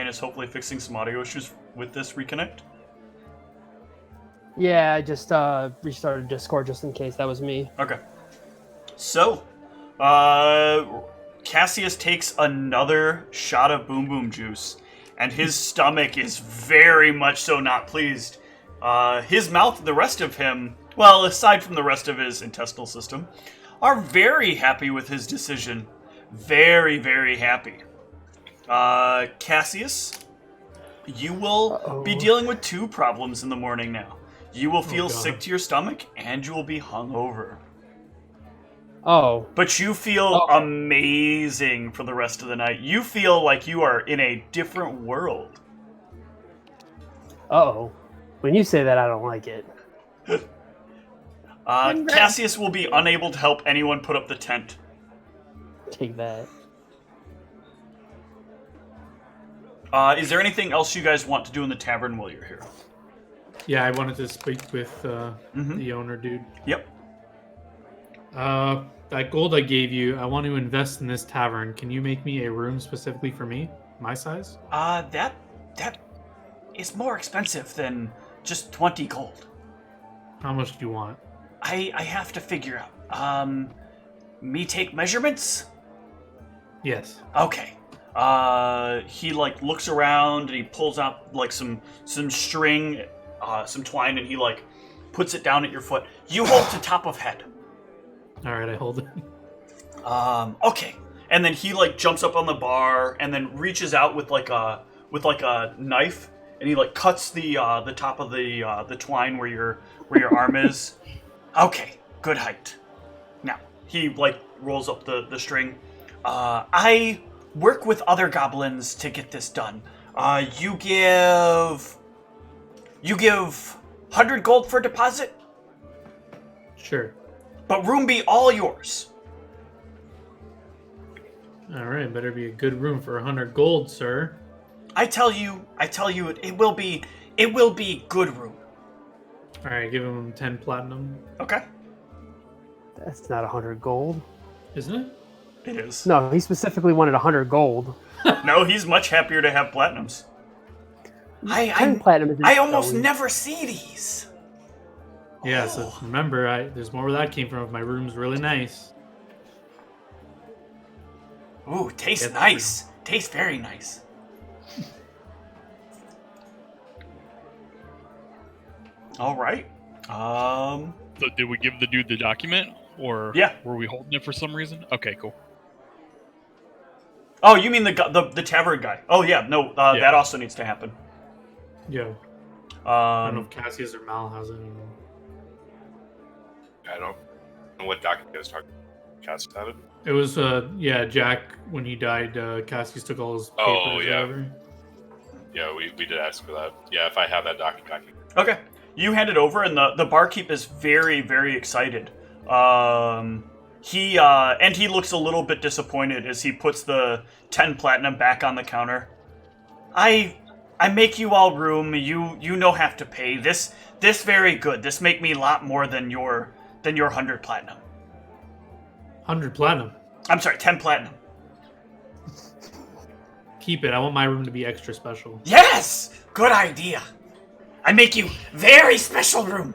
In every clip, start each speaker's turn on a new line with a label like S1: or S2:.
S1: is hopefully fixing some audio issues with this reconnect.
S2: Yeah, I just restarted Discord just in case that was me.
S1: Okay. So, Cassius takes another shot of Boom Boom juice, and his stomach is very much so not pleased. His mouth, the rest of him, well, aside from the rest of his intestinal system, are very happy with his decision. Very, very happy. Cassius, you will be dealing with 2 problems in the morning now. You will feel sick to your stomach, and you will be hungover.
S2: Oh.
S1: But you feel amazing for the rest of the night. You feel like you are in a different world.
S2: Uh-oh. When you say that, I don't like it.
S1: Cassius will be unable to help anyone put up the tent.
S2: Take that.
S1: Is there anything else you guys want to do in the tavern while you're here?
S3: Yeah, I wanted to speak with the owner, dude.
S1: Yep.
S3: That gold I gave you, I want to invest in this tavern. Can you make me a room specifically for me? My size?
S1: That is more expensive than just 20 gold.
S3: How much do you want?
S1: I have to figure out. Me take measurements?
S3: Yes.
S1: Okay. He like looks around and he pulls out like some string, some twine, and he like puts it down at your foot. You hold to top of head.
S3: All right, I hold it.
S1: Okay. And then he like jumps up on the bar and then reaches out with like a knife, and he like cuts the top of the twine where your arm is. Okay, good height. Now he like rolls up the string. I work with other goblins to get this done. You give 100 gold for deposit?
S3: Sure.
S1: But room be all yours.
S3: All right, better be a good room for 100 gold, sir.
S1: I tell you, it will be good room.
S3: All right, give him 10 platinum.
S1: Okay.
S2: That's not 100 gold.
S3: Isn't it?
S1: It is.
S2: No, he specifically wanted 100 gold.
S1: No, he's much happier to have platinums.
S2: 10 platinum is
S1: I almost never see these.
S3: Yeah, so remember, there's more where that came from. My room's really nice.
S1: Ooh, tastes nice. Tastes very nice. All right.
S4: So did we give the dude the document, or were we holding it for some reason? Okay, cool.
S1: Oh, you mean the tavern guy? Oh yeah, no, that also needs to happen.
S3: Yeah. I don't know if Cassius or Mal has it anymore.
S5: I don't know what document you guys talking about. Cassius had it?
S3: It was, Jack, when he died, Cassius took all his papers.
S5: Oh, yeah.
S3: Or whatever. Yeah,
S5: we did ask for that. Yeah, if I have that document, I can...
S1: Okay. You hand it over, and the barkeep is very, very excited. He looks a little bit disappointed as he puts the 10 platinum back on the counter. I make you all room. You no have to pay. This very good. This make me a lot more than your 100 platinum.
S3: 100 platinum?
S1: I'm sorry, 10 platinum.
S3: Keep it. I want my room to be extra special.
S1: Yes! Good idea. I make you very special room.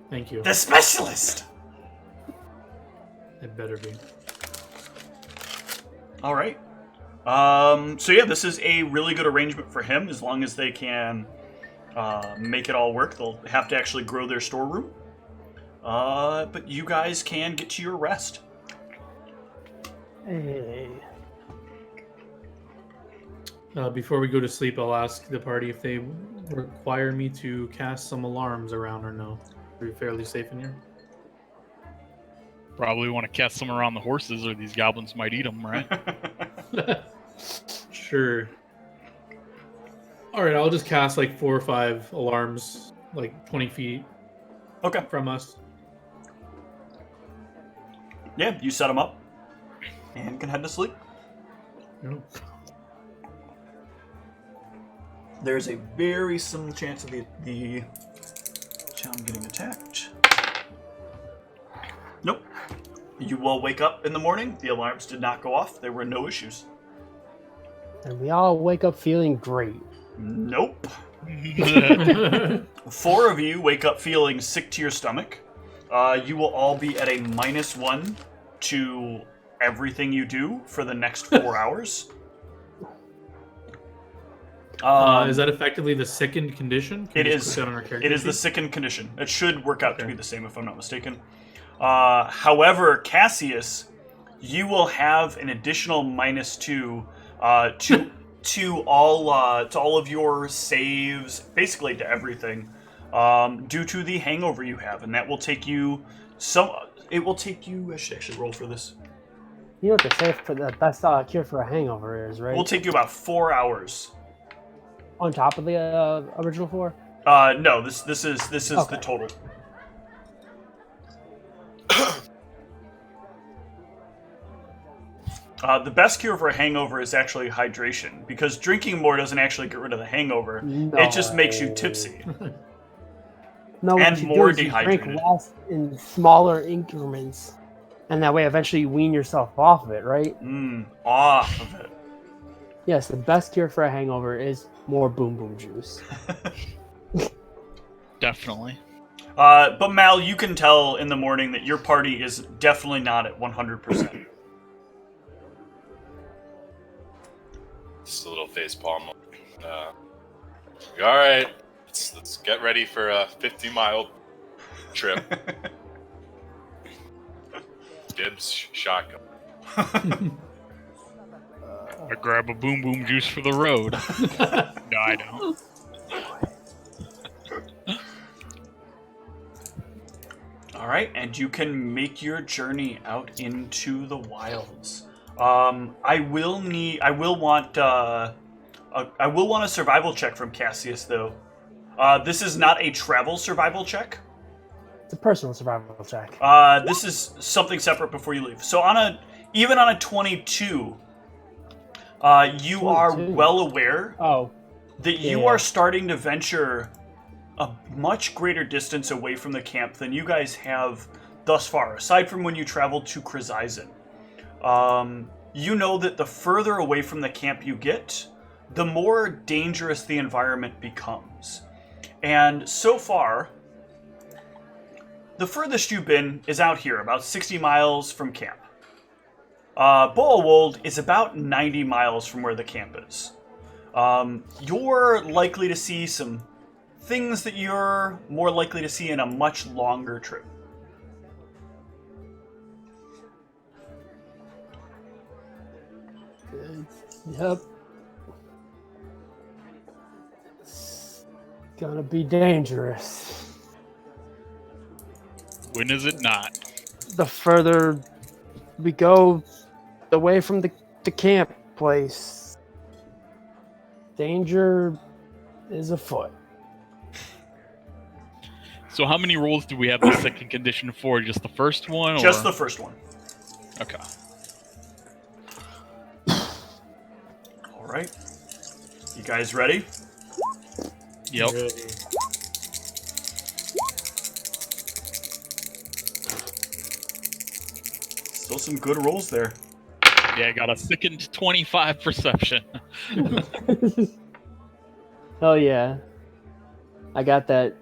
S3: Thank you.
S1: The specialist.
S3: It better be.
S1: All right. So yeah, this is a really good arrangement for him as long as they can make it all work. They'll have to actually grow their storeroom. But you guys can get to your rest.
S2: Hey.
S3: Before we go to sleep, I'll ask the party if they require me to cast some alarms around or no. Are we fairly safe in here?
S4: Probably want to cast some around the horses, or these goblins might eat them, right?
S3: Sure. Alright, I'll just cast like 4 or 5 alarms, like 20 feet from us.
S1: Yeah, you set them up and can head to sleep.
S3: Yep.
S1: There's a very slim chance of the town getting attacked. Nope. You will wake up in the morning. The alarms did not go off. There were no issues.
S2: And we all wake up feeling great.
S1: Nope. 4 of you wake up feeling sick to your stomach. You will all be at a -1 to everything you do for the next 4 hours.
S3: Is that effectively the sickened condition?
S1: It is. It is the sickened condition. It should work out to be the same if I'm not mistaken. However, Cassius, you will have an additional -2 to all of your saves, basically to everything, due to the hangover you have, and that will take you It will take you. I should actually roll for this.
S2: You know what the safe for the best cure for a hangover is, right?
S1: It will take you about 4 hours.
S2: On top of the original 4?
S1: No. This is
S2: Okay.
S1: the total. The best cure for a hangover is actually hydration, because drinking more doesn't actually get rid of the hangover.
S2: No.
S1: It just makes you tipsy.
S2: No,
S1: and
S2: what you
S1: more
S2: do is you drink
S1: dehydrated.
S2: less in smaller increments, and that way eventually you wean yourself off of it, right?
S1: Off of it.
S2: Yes, the best cure for a hangover is more boom boom juice.
S4: Definitely.
S1: But Mal, you can tell in the morning that your party is definitely not at 100%.
S5: Just a little face palm. All right, let's get ready for a 50-mile trip. Dibs, shotgun.
S4: I grab a boom boom juice for the road. No, I don't.
S1: All right, and you can make your journey out into the wilds. I will want a survival check from Cassius, though. This is not a travel survival check.
S2: It's a personal survival check.
S1: This is something separate before you leave. So even on a 22, you are well aware that you are starting to venture a much greater distance away from the camp than you guys have thus far, aside from when you traveled to Krizaisen. You know that the further away from the camp you get, the more dangerous the environment becomes. And so far, the furthest you've been is out here, about 60 miles from camp. Boawold is about 90 miles from where the camp is. You're likely to see some things that you're more likely to see in a much longer trip.
S2: Yep. It's gonna be dangerous.
S4: When is it not?
S2: The further we go away from the camp place, danger is afoot.
S4: So how many rolls do we have the second condition for? Just the first one?
S1: Just the first one.
S4: Okay.
S1: All right. You guys ready?
S4: Yep.
S1: Still some good rolls there.
S4: Yeah, I got a sickened 25 perception.
S2: Hell yeah. I got that.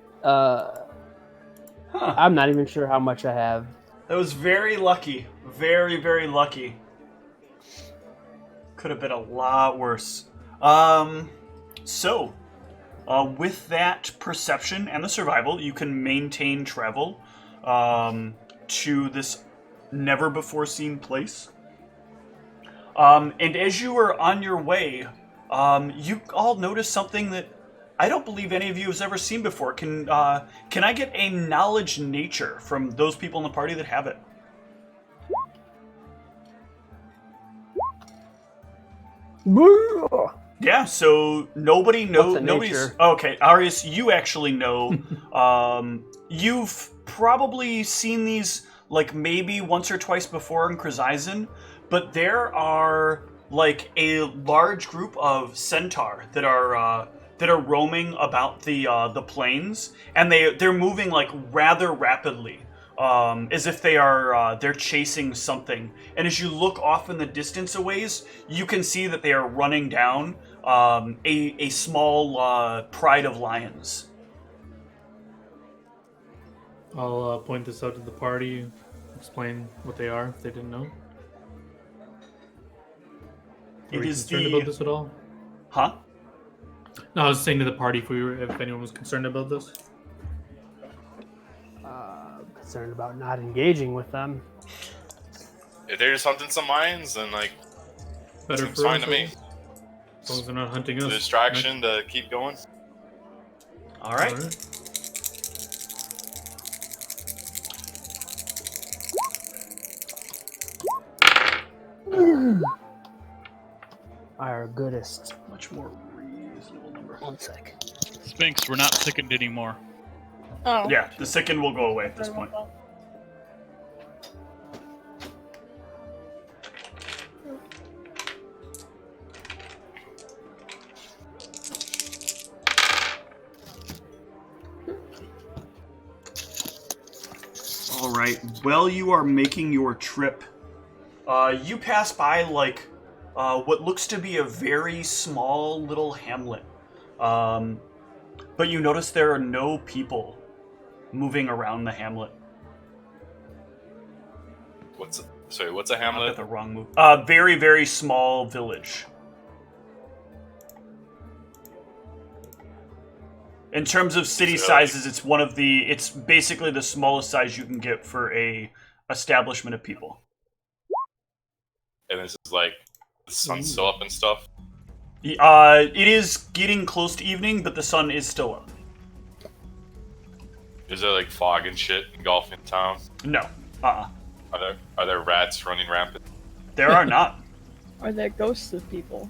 S2: I'm not even sure how much I have.
S1: That was very lucky. Very, very lucky. Could have been a lot worse. With that perception and the survival, you can maintain travel to this never-before-seen place. And as you are on your way, you all notice something that I don't believe any of you has ever seen before. Can I get a knowledge nature from those people in the party that have it? Yeah, so nobody knows. Nobody's okay. Arius, you actually know. You've probably seen these like maybe once or twice before in Krizaisen, but there are like a large group of centaur that are roaming about the plains, and they're moving like rather rapidly as if they're chasing something. And as you look off in the distance a ways, you can see that they are running down a small pride of lions.
S3: I'll point this out to the party, explain what they are if they didn't know. Are we concerned about this at all?
S1: Huh?
S3: No, I was saying to the party if anyone was concerned about this.
S2: Concerned about not engaging with them.
S5: If they're just hunting some lions, then like
S3: Better
S5: seems
S3: for
S5: fine
S3: us,
S5: to me.
S3: As long as they're not hunting us.
S5: The distraction to keep going.
S1: All right.
S2: Our goodest.
S1: Much more reasonable number.
S2: 1 sec.
S4: Sphinx, we're not sickened anymore.
S6: Oh.
S1: Yeah, the sicken will go away at this
S6: Sorry
S1: point.
S6: about
S1: All right. While you are making your trip, you pass by like what looks to be a very small little hamlet. But you notice there are no people moving around the hamlet.
S5: What's a
S1: I
S5: hamlet?
S1: got the wrong move. Very, very small village. In terms of city sizes, it's basically the smallest size you can get for a establishment of people.
S5: And this is like the sun's still up and stuff.
S1: It is getting close to evening, but the sun is still up.
S5: Is there like fog and shit engulfing town?
S1: No.
S5: Are there rats running rampant?
S1: There are not.
S6: Are there ghosts of people?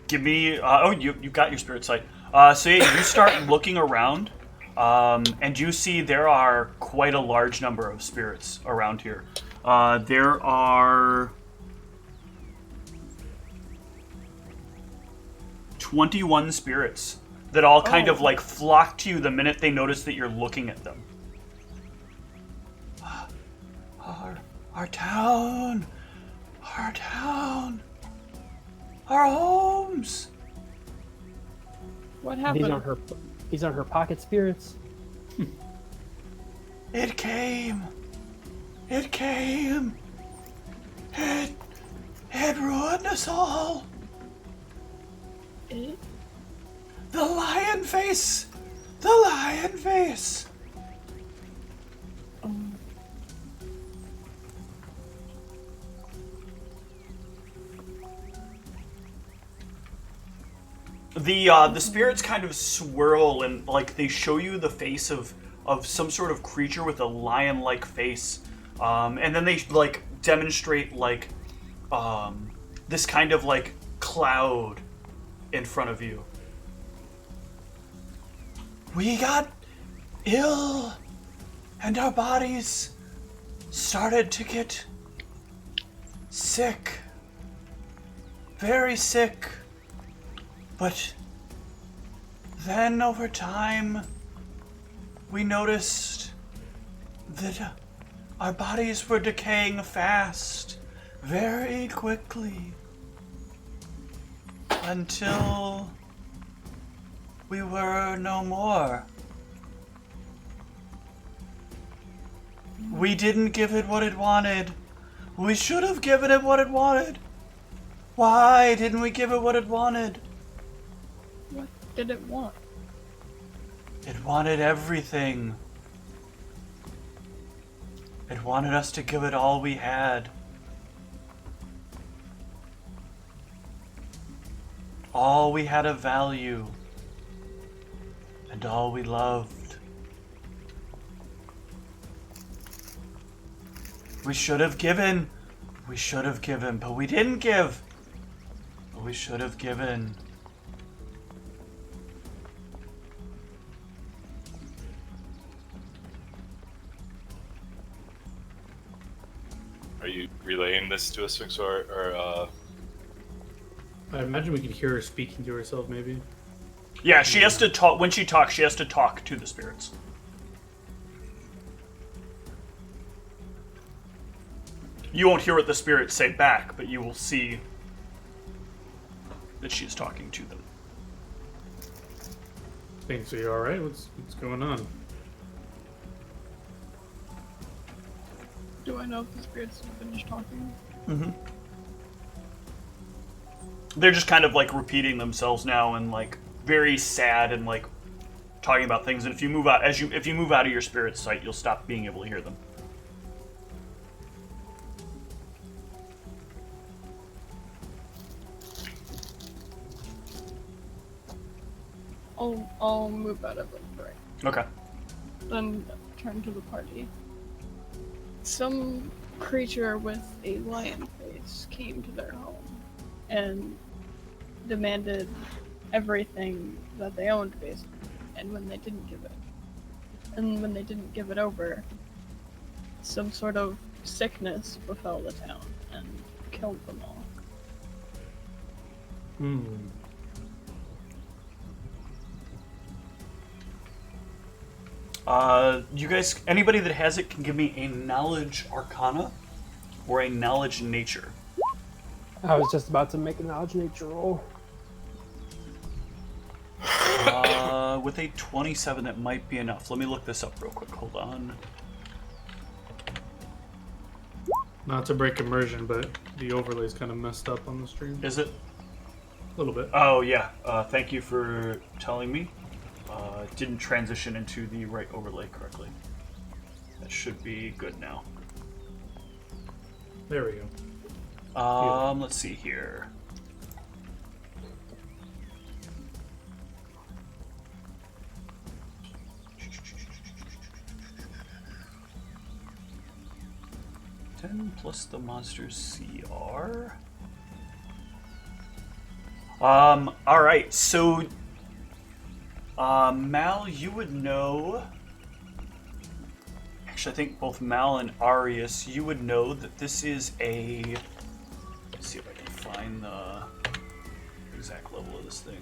S1: Give me. You got your spirit sight. So yeah, you start looking around, and you see there are quite a large number of spirits around here. There are 21 spirits that all kind of like flock to you the minute they notice that you're looking at them. Our town, our homes.
S6: What
S2: These
S6: happened?
S2: aren't her pocket spirits.
S1: It came. It ruined us all.
S6: Eh?
S1: The lion face. The spirits kind of swirl and like they show you the face of some sort of creature with a lion-like face, and then they like demonstrate like this kind of like cloud in front of you. We got ill, and our bodies started to get sick, very sick. But then over time, we noticed that our bodies were decaying fast, very quickly, until we were no more. We didn't give it what it wanted. We should have given it what it wanted. Why didn't we give it what it wanted?
S6: What did it want?
S1: It wanted everything. It wanted us to give it all we had. All we had of value. And all we loved. We should have given, but we didn't give. But we should have given.
S5: Are you relaying this to a Sphinx or
S3: I imagine we could hear her speaking to herself, maybe.
S1: Yeah, she has to talk. When she talks, she has to talk to the spirits. You won't hear what the spirits say back, but you will see that she's talking to them.
S3: Things are you all right? What's going on?
S6: Do I know if the spirits have finished talking?
S1: Mm-hmm. They're just kind of like repeating themselves now and like very sad and like talking about things. And if you move out if you move out of your spirit sight, you'll stop being able to hear them.
S6: I'll move out of it, right?
S1: Okay.
S6: Then turn to the party. Some creature with a lion face came to their home and demanded everything that they owned, basically. And when they didn't give it over, some sort of sickness befell the town and killed them all.
S1: You guys, anybody that has it can give me a knowledge arcana or a knowledge nature.
S2: I was just about to make a knowledge nature roll.
S1: With a 27, that might be enough. Let me look this up real quick. Hold on.
S3: Not to break immersion, but the overlay's kind of messed up on the stream.
S1: Is it?
S3: A little bit.
S1: Oh, yeah. Thank you for telling me. Didn't transition into the right overlay correctly. That should be good now.
S3: There we go.
S1: Let's see here. Plus the monster's CR. Alright, so Mal, you would know. Actually, I think both Mal and Arius, you would know that this is a. Let's see if I can find the exact level of this thing.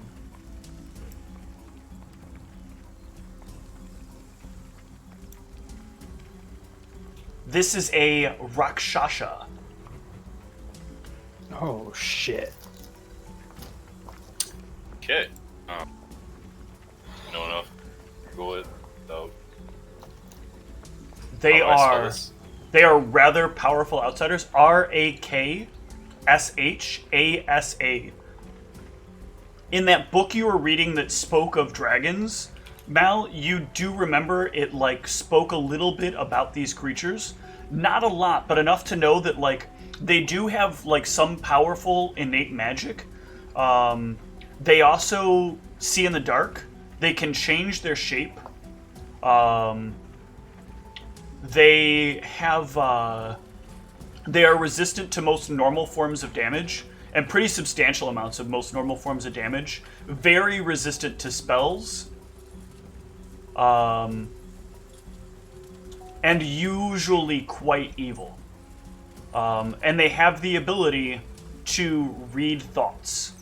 S1: This is a Rakshasha.
S2: Oh shit.
S5: Okay. No enough. Go it though.
S1: They are rather powerful outsiders. Rakshasa. In that book you were reading that spoke of dragons, Mal, you do remember it like spoke a little bit about these creatures. Not a lot, but enough to know that like they do have like some powerful innate magic. They also see in the dark. They can change their shape. They are resistant to most normal forms of damage, and pretty substantial amounts of most normal forms of damage. Very resistant to spells. And usually quite evil. And they have the ability to read thoughts.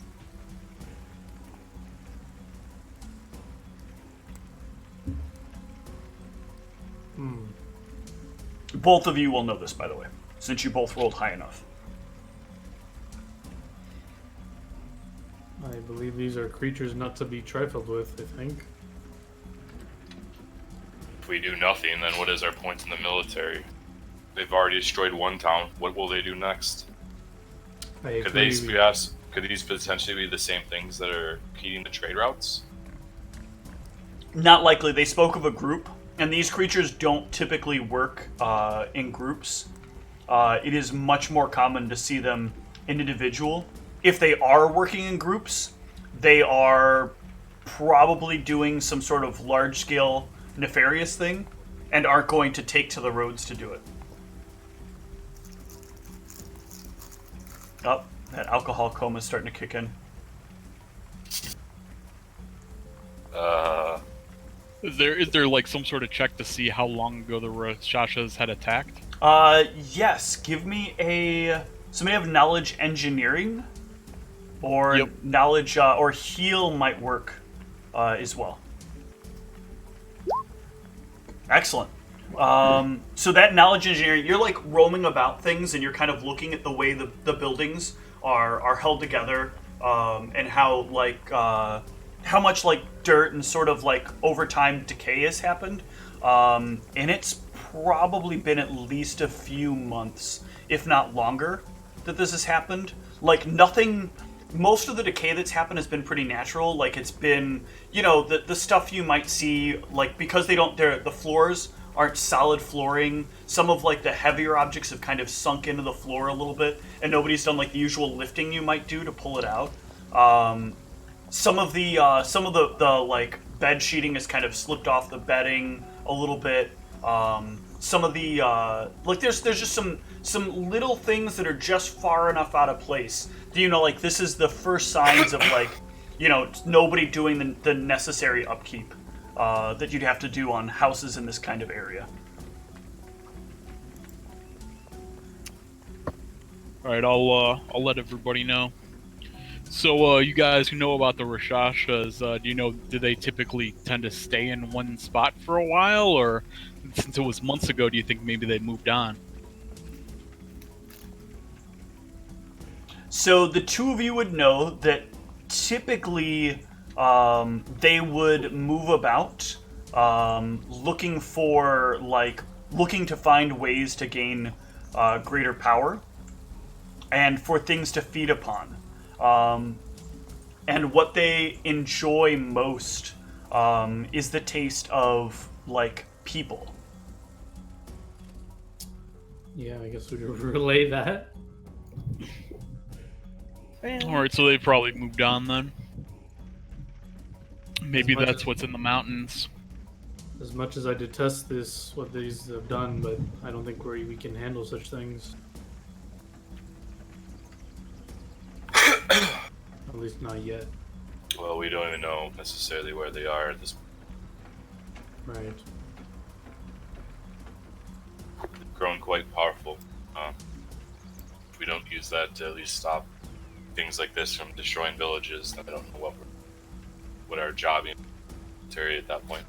S1: Both of you will know this, by the way, since you both rolled high enough.
S3: I believe these are creatures not to be trifled with, I think.
S5: If we do nothing, then what is our point in the military? They've already destroyed one town. What will they do next? Could these potentially be the same things that are impeding the trade routes?
S1: Not likely. They spoke of a group, and these creatures don't typically work in groups. It is much more common to see them individual. If they are working in groups, they are probably doing some sort of large-scale nefarious thing and aren't going to take to the roads to do it. Oh, that alcohol coma is starting to kick in.
S4: Is there like some sort of check to see how long ago the Rakshasas had attacked?
S1: Yes. Give me somebody have knowledge engineering, or knowledge or heal might work as well. Excellent. So that knowledge engineering, you're like roaming about things, and you're kind of looking at the way the buildings are held together, and how how much like dirt and sort of like over time decay has happened, and it's probably been at least a few months, if not longer, that this has happened. Like nothing. Most of the decay that's happened has been pretty natural. Like it's been, the stuff you might see, like because the floors aren't solid flooring. Some of like the heavier objects have kind of sunk into the floor a little bit, and nobody's done like the usual lifting you might do to pull it out. Some of the like bed sheeting has kind of slipped off the bedding a little bit. Some of the there's just some little things that are just far enough out of place. Like this is the first signs of like, nobody doing the necessary upkeep that you'd have to do on houses in this kind of area.
S4: All right, I'll let everybody know. So, you guys who know about the Rashashas, do they typically tend to stay in one spot for a while, or since it was months ago, do you think maybe they moved on?
S1: So the two of you would know that typically they would move about, looking to find ways to gain greater power and for things to feed upon. And what they enjoy most is the taste of like people.
S3: Yeah, I guess we'd relay that.
S4: Alright, so they probably moved on then. Maybe that's what's in the mountains.
S3: As much as I detest what these have done, but I don't think we can handle such things. At least not yet.
S5: Well, we don't even know necessarily where they are at this point.
S3: Right.
S5: They've grown quite powerful. If we don't use that to at least stop things like this from destroying villages, then I don't know what our job is at that point.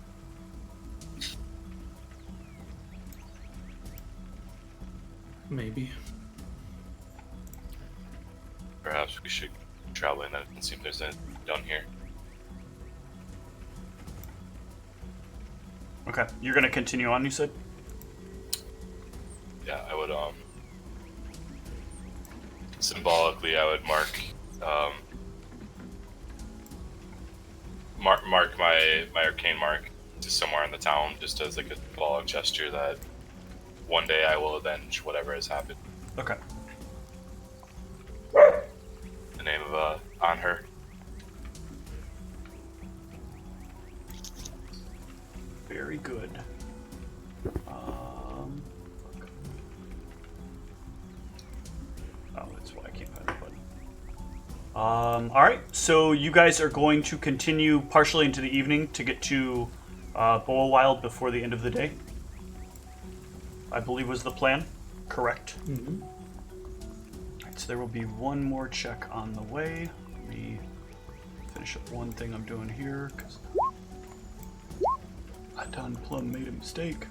S3: Maybe.
S5: Perhaps we should travel in and see if there's anything down here.
S1: Okay, you're gonna continue on, you said?
S5: Yeah, I would, symbolically, I would mark my arcane mark to somewhere in the town, just as like a symbolic gesture that one day I will avenge whatever has happened.
S1: Okay.
S5: The name of on her.
S1: Very good. That's why I can't find the button. Alright, so you guys are going to continue partially into the evening to get to Boawild before the end of the day. I believe was the plan. Correct?
S3: Mm-hmm.
S1: Alright, so there will be one more check on the way. Let me finish up one thing I'm doing here, because I done plumb made a mistake.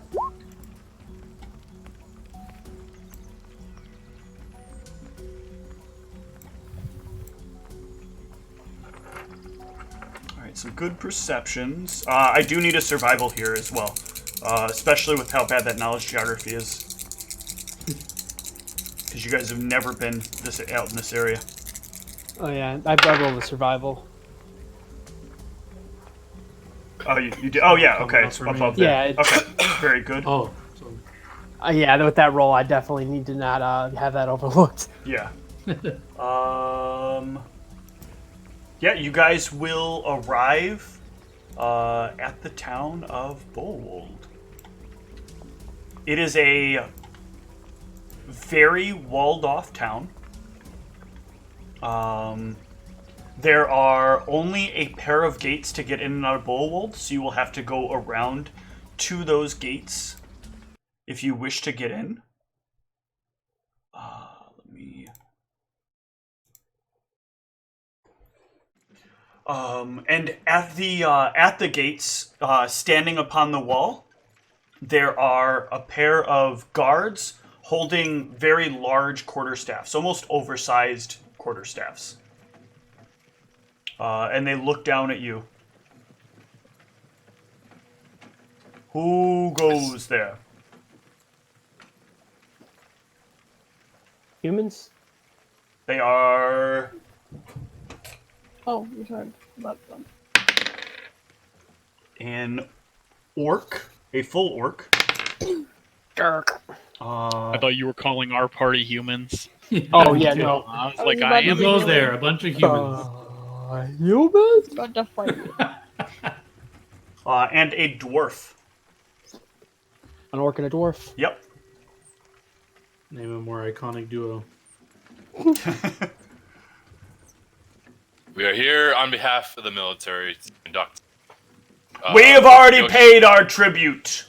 S1: Alright, some good perceptions. I do need a survival here as well, especially with how bad that knowledge geography is. Because you guys have never been out in this area.
S2: Oh yeah, I rolled a survival.
S1: Oh, you did? Oh yeah, okay, it's up there.
S2: Yeah.
S1: Okay, very good.
S3: Oh.
S2: Yeah, with that roll, I definitely need to not have that overlooked.
S1: Yeah. Yeah, you guys will arrive at the town of Bowold. It is a very walled-off town. There are only a pair of gates to get in and out of Bowold, so you will have to go around to those gates if you wish to get in. Let me... and at the gates, standing upon the wall, there are a pair of guards holding very large quarterstaffs, almost oversized quarterstaffs. And they look down at you. Who goes there?
S2: Humans?
S1: They are...
S6: Oh, you're talking about them.
S1: an orc, a full orc.
S2: Dirk.
S4: I thought you were calling our party humans.
S2: Oh, yeah, no.
S4: I was
S6: I
S4: like,
S6: was
S4: I
S6: about
S3: Who
S6: to
S4: am.
S6: say-
S3: goes there? A bunch of humans.
S2: Humans?
S6: About to fight you.
S1: And a dwarf.
S2: An orc and a dwarf.
S1: Yep.
S3: Name a more iconic duo.
S5: We are here on behalf of the military to conduct.
S1: We have already
S5: negoti-
S1: paid our tribute.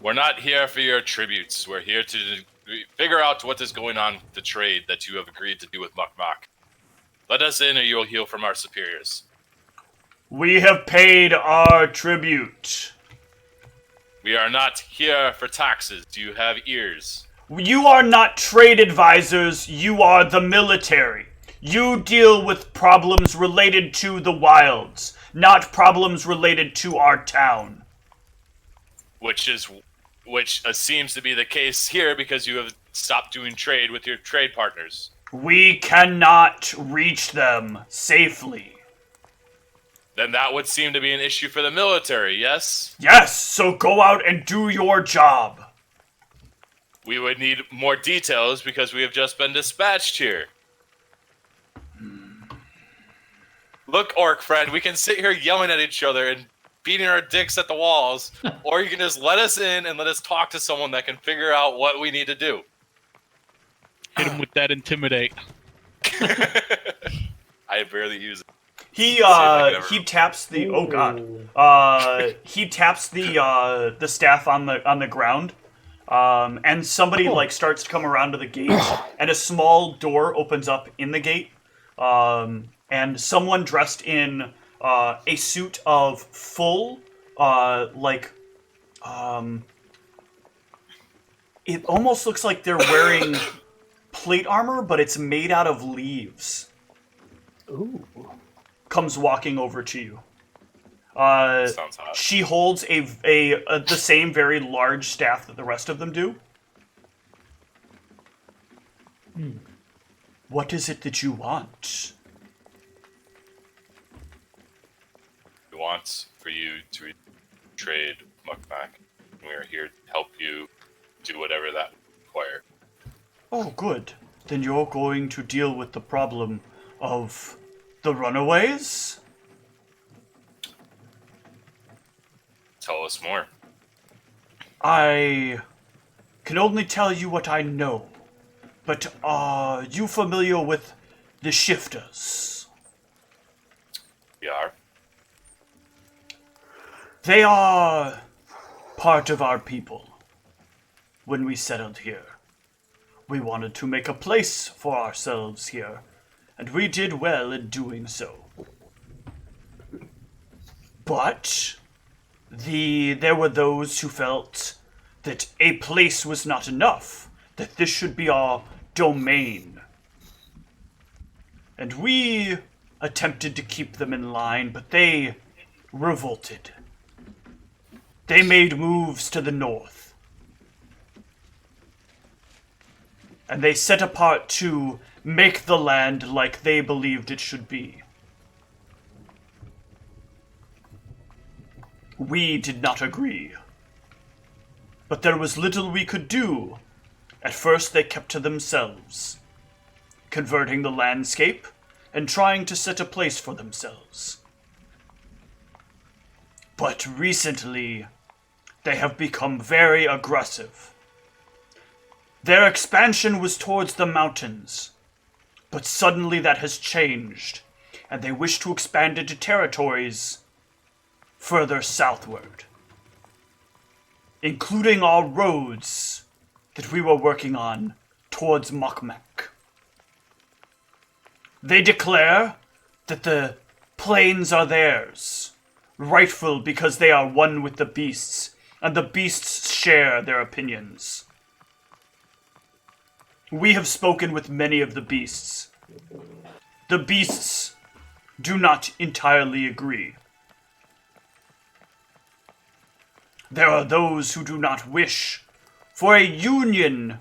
S5: We're not here for your tributes. We're here to figure out what is going on with the trade that you have agreed to do with Mukmak. Let us in or you'll hear from our superiors.
S1: We have paid our tribute.
S5: We are not here for taxes. Do you have ears?
S1: You are not trade advisors, you are the military. You deal with problems related to the wilds, not problems related to our town.
S5: Which seems to be the case here because you have stopped doing trade with your trade partners.
S1: We cannot reach them safely.
S5: Then that would seem to be an issue for the military, yes?
S1: Yes, so go out and do your job.
S5: We would need more details because we have just been dispatched here. Look, orc friend, we can sit here yelling at each other and beating our dicks at the walls, or you can just let us in and let us talk to someone that can figure out what we need to do.
S4: Hit him with that intimidate.
S5: I barely use it.
S1: He taps the he taps the staff on the ground, and somebody like starts to come around to the gate, and a small door opens up in the gate, and someone dressed in a suit of full it almost looks like they're wearing plate armor, but it's made out of leaves.
S2: Ooh.
S1: Comes walking over to you.
S5: Sounds hot.
S1: She holds the same very large staff that the rest of them do. What is it that you want?
S5: We want for you to trade Mukmak. We are here to help you do whatever that requires.
S1: Oh, good. Then you're going to deal with the problem of the runaways?
S5: Tell us more.
S1: I can only tell you what I know. But are you familiar with the shifters?
S5: We are.
S1: They are part of our people. When we settled here, we wanted to make a place for ourselves here, and we did well in doing so. But there were those who felt that a place was not enough, that this should be our domain. And we attempted to keep them in line, but they revolted. They made moves to the north. And they set apart to make the land like they believed it should be. We did not agree. But there was little we could do. At first they kept to themselves, converting the landscape and trying to set a place for themselves. But recently, they have become very aggressive. Their expansion was towards the mountains, but suddenly that has changed, and they wish to expand into territories further southward, including our roads that we were working on towards Mukmak. They declare that the plains are theirs, rightful because they are one with the beasts, and the beasts share their opinions. We have spoken with many of the beasts. The beasts do not entirely agree. There are those who do not wish for a union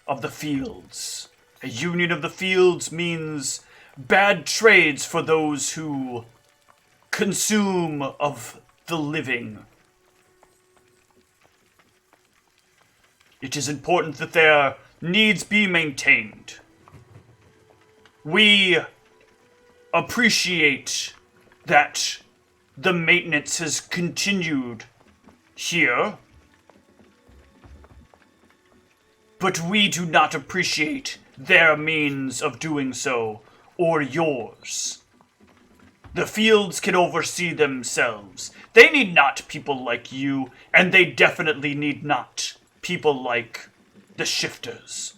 S1: of the fields. A union of the fields means bad trades for those who consume of the living. It is important that their needs be maintained. We appreciate that the maintenance has continued here, but we do not appreciate their means of doing so, or yours. The fields can oversee themselves. They need not people like you, and they definitely need not people like the shifters.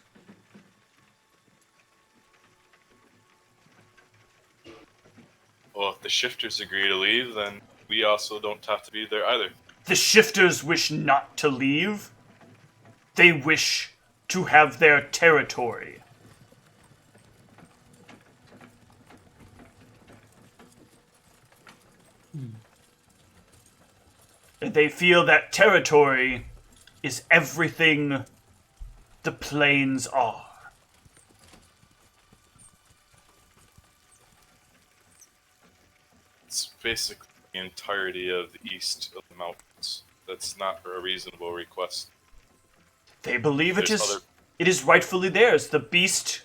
S5: Well, if the shifters agree to leave, then we also don't have to be there either.
S1: The shifters wish not to leave. They wish to have their territory. They feel that territory is everything the plains are.
S5: It's basically the entirety of the east of the mountains. That's not a reasonable request.
S1: They believe it
S5: There's
S1: is
S5: other-
S1: it is rightfully theirs. The beast,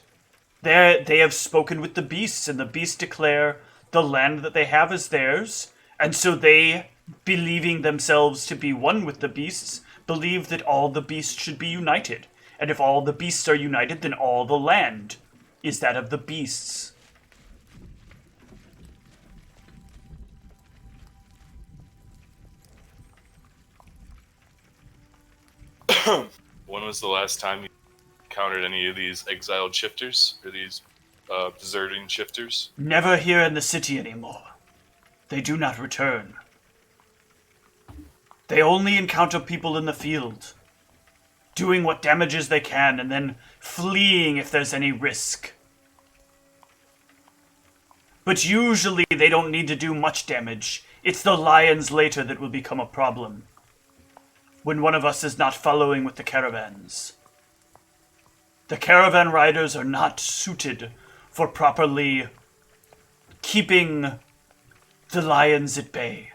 S1: they have spoken with the beasts, and the beasts declare the land that they have is theirs, and so they, believing themselves to be one with the beasts, believe that all the beasts should be united. And if all the beasts are united, then all the land is that of the beasts.
S5: When was the last time you encountered any of these exiled shifters, or these deserting shifters?
S1: Never here in the city anymore. They do not return. They only encounter people in the field, doing what damages they can, and then fleeing if there's any risk. But usually they don't need to do much damage. It's the lions later that will become a problem, when one of us is not following with the caravans. The caravan riders are not suited for properly keeping the lions at bay.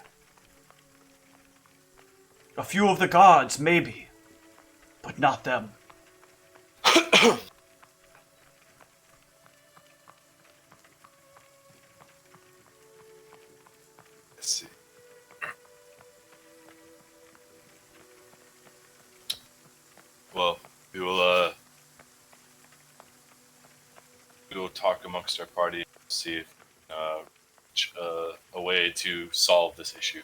S1: A few of the guards, maybe, but not them.
S5: Let's see. Well, we will talk amongst our party, see if a way to solve this issue.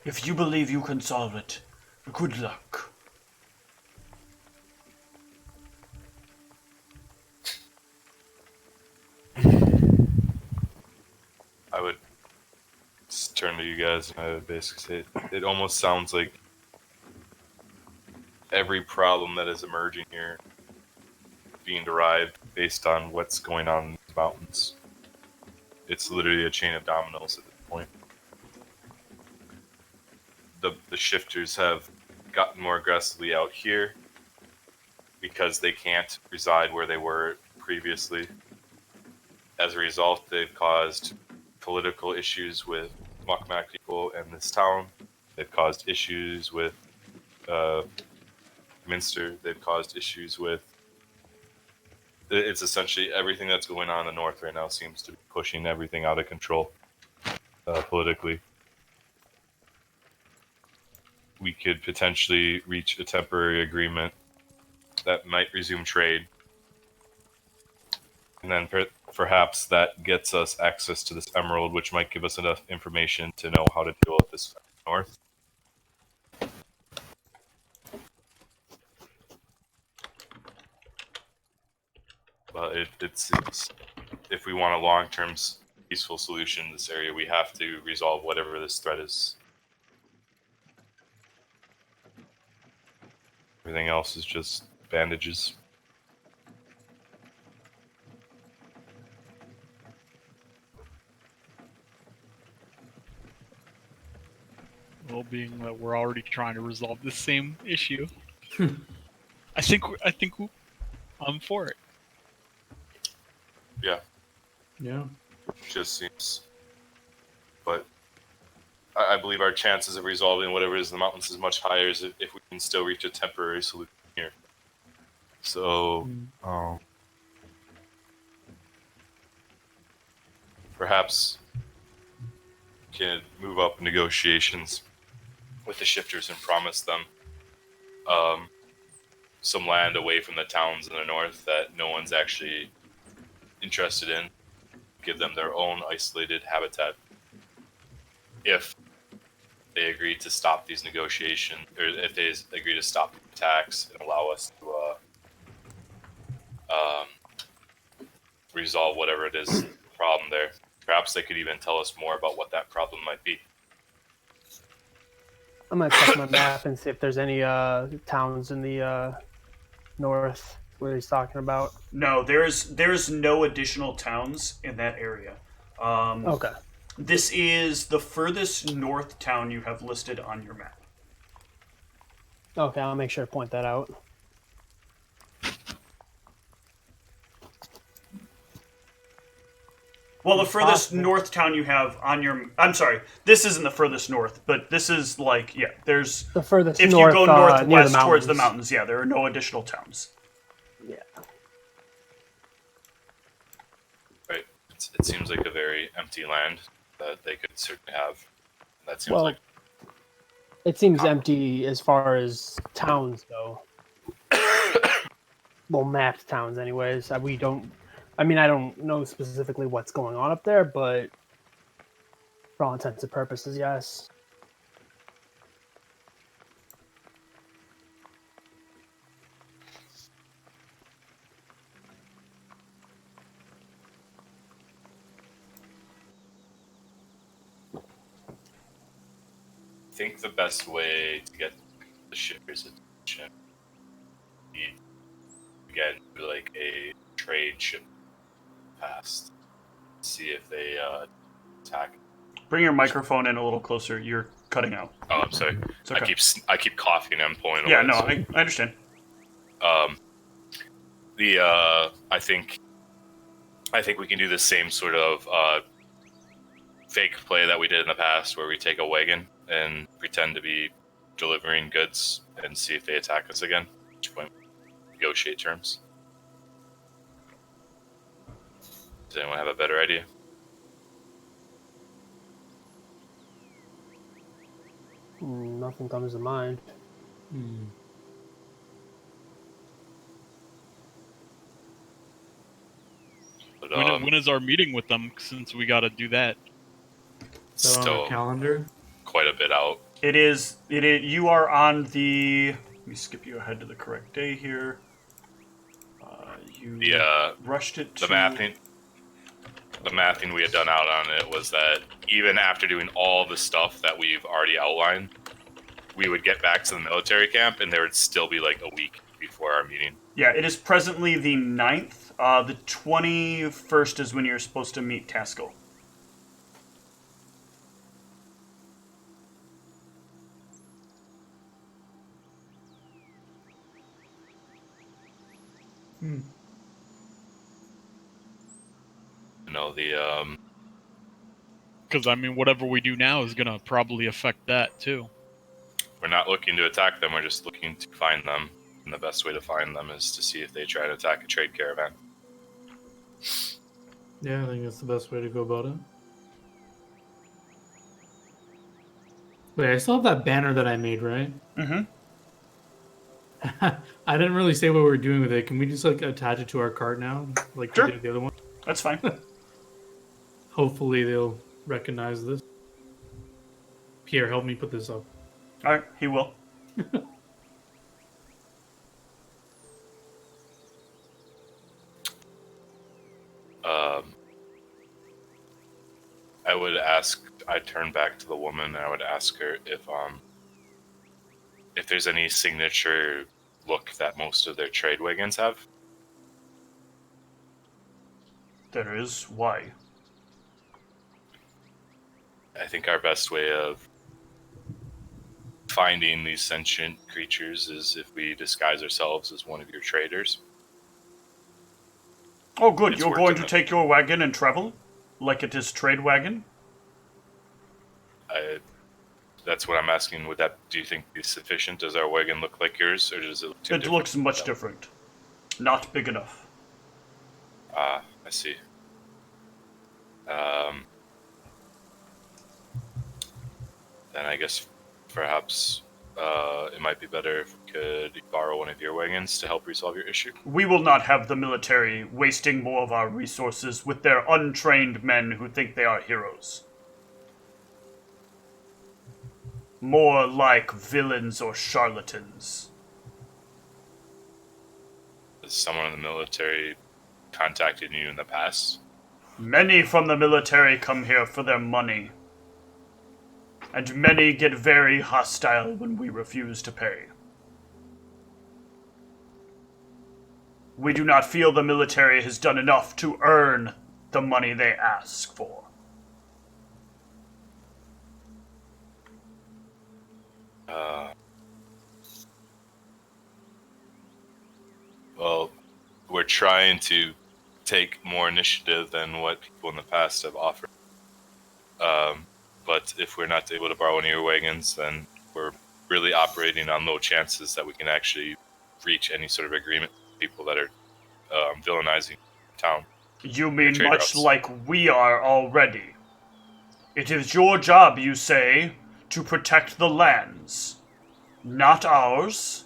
S1: If you believe you can solve it, good luck.
S5: I would just turn to you guys and I would basically say it almost sounds like every problem that is emerging here being derived based on what's going on in these mountains. It's literally a chain of dominoes at this point. The shifters have gotten more aggressively out here because they can't reside where they were previously. As a result, they've caused political issues with Mukmak people and this town. They've caused issues with Minster. They've caused issues with... It's essentially everything that's going on in the north right now seems to be pushing everything out of control politically. We could potentially reach a temporary agreement that might resume trade. And then perhaps that gets us access to this emerald, which might give us enough information to know how to deal with this north. But it's if we want a long-term peaceful solution in this area, we have to resolve whatever this threat is. Everything else is just bandages.
S4: Well, being that we're already trying to resolve the same issue, I think I'm for it.
S5: Yeah,
S3: Yeah.
S5: just seems. But I believe our chances of resolving whatever is in the mountains is much higher if we can still reach a temporary solution here. So, perhaps we can move up negotiations with the shifters and promise them some land away from the towns in the north that no one's actually interested in. Give them their own isolated habitat. If they agree to stop these negotiations, or if they agree to stop the attacks and allow us to resolve whatever it is problem there. Perhaps they could even tell us more about what that problem might be.
S2: I'm gonna check my map and see if there's any towns in the north where he's talking about.
S1: No, there's no additional towns in that area.
S2: Okay.
S1: This is the furthest north town you have listed on your map.
S2: Okay, I'll make sure to point that out.
S1: Well, the furthest north town you have on your... I'm sorry, this isn't the furthest north, but this is like, yeah, there's...
S2: The furthest
S1: if
S2: north,
S1: you go northwest
S2: near the
S1: towards the mountains, yeah, there are no additional towns.
S2: Yeah.
S5: Right. It seems like a very empty land that they could certainly have. That seems
S2: Well,
S5: like...
S2: it seems empty as far as towns go. Well, mapped towns anyways. We don't... I mean, I don't know specifically what's going on up there, but for all intents and purposes, yes.
S5: I think the best way to get the shippers' attention is, again, do like a trade ship past. See if they attack.
S1: Bring your microphone in a little closer. You're cutting out.
S5: Oh, I'm sorry.
S1: It's okay.
S5: I keep coughing and pulling
S1: Yeah,
S5: away.
S1: no,
S5: So.
S1: I understand.
S5: I think we can do the same sort of fake play that we did in the past, where we take a wagon and pretend to be delivering goods and see if they attack us again. At which point, negotiate terms. Does anyone have a better idea?
S2: Nothing comes to mind.
S5: But,
S4: When is our meeting with them? Since we got to do that.
S3: So on the calendar.
S5: Quite a bit out.
S1: It is. You are on the... Let me skip you ahead to the correct day here. You rushed it to...
S5: The mathing we had done out on it was that even after doing all the stuff that we've already outlined, we would get back to the military camp and there would still be like a week before our meeting.
S1: Yeah, it is presently the 9th. The 21st is when you're supposed to meet Tasco.
S5: No,
S4: Because, I mean, whatever we do now is going to probably affect that, too.
S5: we're not looking to attack them, we're just looking to find them. And the best way to find them is to see if they try to attack a trade caravan.
S3: Yeah, I think that's the best way to go about it. Wait, I still have that banner that I made, right?
S1: Mm-hmm.
S3: I didn't really say what we were doing with it. Can we just like attach it to our cart now, like
S1: Sure.
S3: we did the other one?
S1: That's fine.
S3: Hopefully they'll recognize this. Pierre, help me put this up.
S1: All right, he will.
S5: I'd turn back to the woman and I would ask her if there's any signature look that most of their trade wagons have?
S1: There is. Why?
S5: I think our best way of finding these sentient creatures is if we disguise ourselves as one of your traders.
S1: Oh, good.
S5: It's
S1: You're
S5: worked
S1: going
S5: in
S1: to
S5: the-
S1: take your wagon and travel? Like it is trade wagon?
S5: That's what I'm asking. Do you think be sufficient? Does our wagon look like yours, or does it look too
S1: It
S5: different?
S1: looks much different. Not big enough.
S5: Ah, I see. Then I guess perhaps it might be better if we could borrow one of your wagons to help resolve your issue.
S1: We will not have the military wasting more of our resources with their untrained men who think they are heroes. More like villains or charlatans.
S5: Has someone in the military contacted you in the past?
S1: Many from the military come here for their money. And many get very hostile when we refuse to pay. We do not feel the military has done enough to earn the money they ask for.
S5: Well, we're trying to take more initiative than what people in the past have offered. But if we're not able to borrow any of your wagons, then we're really operating on low chances that we can actually reach any sort of agreement with people that are villainizing town.
S1: You mean
S5: trade
S1: much
S5: routes.
S1: like we are already. It is your job, you say, to protect the lands, not ours.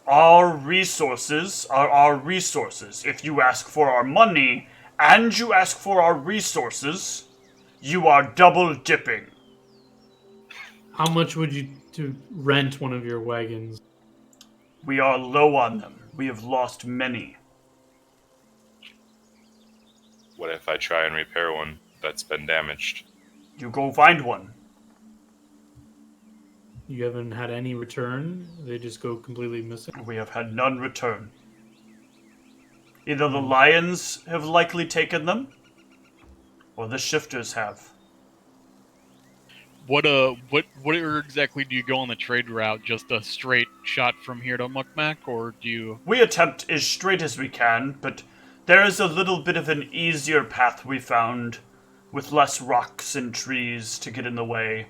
S1: Our resources are our resources. If you ask for our money and you ask for our resources, you are double dipping.
S3: How much would you to rent one of your wagons?
S1: We are low on them. We have lost many.
S5: What if I try and repair one that's been damaged?
S1: You go find one.
S3: You haven't had any return? They just go completely missing?
S1: We have had none return. Either the lions have likely taken them, or the shifters have.
S4: Where exactly do you go on the trade route? Just a straight shot from here to Mukmak, or do you?
S1: We attempt as straight as we can, but there is a little bit of an easier path we found, with less rocks and trees to get in the way,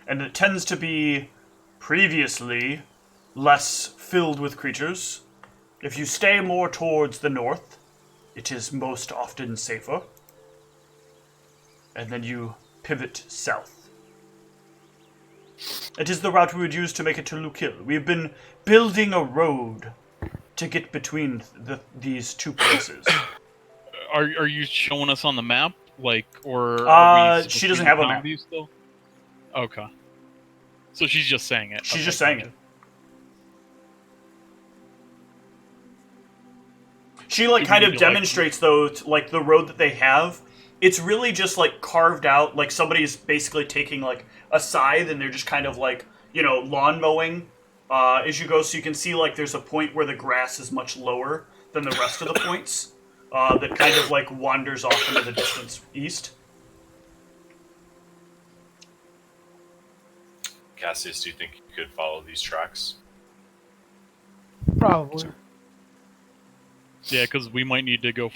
S1: and it tends to be, previously, less filled with creatures. If you stay more towards the north, it is most often safer, and then you pivot south. It is the route we would use to make it to Lukil. We have been building a road to get between these two places.
S4: Are you showing us on the map, like, or? Are we
S1: she doesn't have a
S4: town
S1: map.
S4: view still? Okay. So she's just saying it.
S1: She's
S4: Okay,
S1: just saying
S4: gotcha.
S1: it. She like
S4: Maybe
S1: kind
S4: we
S1: of
S4: could, like-
S1: demonstrates though, like the road that they have. It's really just like carved out. Like somebody's basically taking like a scythe and they're just kind of like, you know, lawn mowing as you go. So you can see like there's a point where the grass is much lower than the rest of the points that kind of like wanders off into the distance east.
S5: Cassius, do you think you could follow these tracks?
S2: Probably.
S4: Yeah, because we might need to go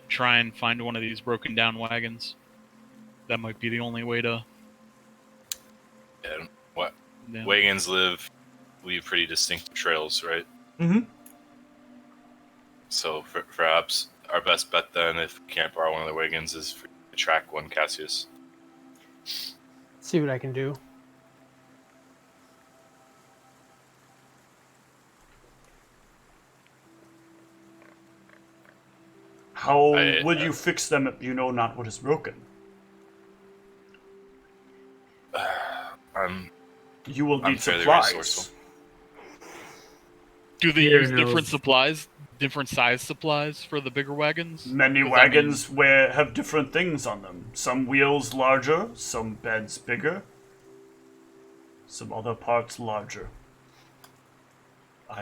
S4: try and find one of these broken down wagons. That might be the only way to.
S5: Yeah. What?
S4: Yeah.
S5: Wagons leave pretty distinct trails, right?
S1: Mm-hmm.
S5: So perhaps our best bet then, if we can't borrow one of the wagons, is for you to track one, Cassius.
S2: See what I can do.
S1: How will you fix them if you know not what is broken? You will
S5: I'm
S1: need
S5: fairly
S1: supplies.
S5: resourceful.
S4: Do they
S3: Here
S4: use
S3: knows.
S4: different supplies, different size supplies for the bigger wagons?
S1: Many
S4: 'Cause, I mean,
S1: wagons have different things on them. Some wheels larger, some beds bigger, some other parts larger.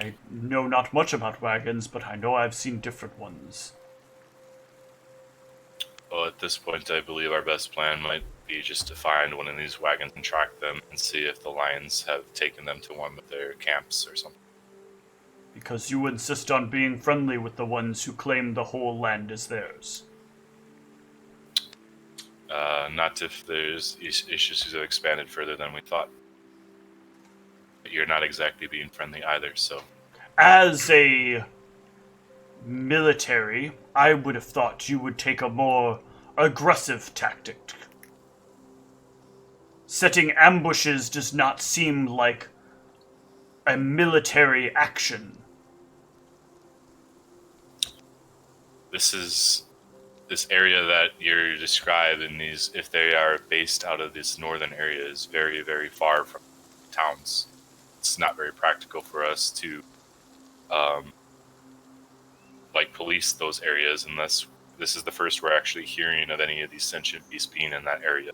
S1: I know not much about wagons, but I know I've seen different ones.
S5: Well, at this point, I believe our best plan might be just to find one of these wagons and track them and see if the lions have taken them to one of their camps or something.
S1: Because you insist on being friendly with the ones who claim the whole land is theirs.
S5: Not if there's issues that have expanded further than we thought. But you're not exactly being friendly either, so...
S1: As a military, I would have thought you would take a more aggressive tactic. Setting ambushes does not seem like a military action.
S5: This area that you're describing, these, if they are based out of this northern area, is very, very far from towns. It's not very practical for us to, police those areas unless this is the first we're actually hearing of any of these sentient beasts being in that area.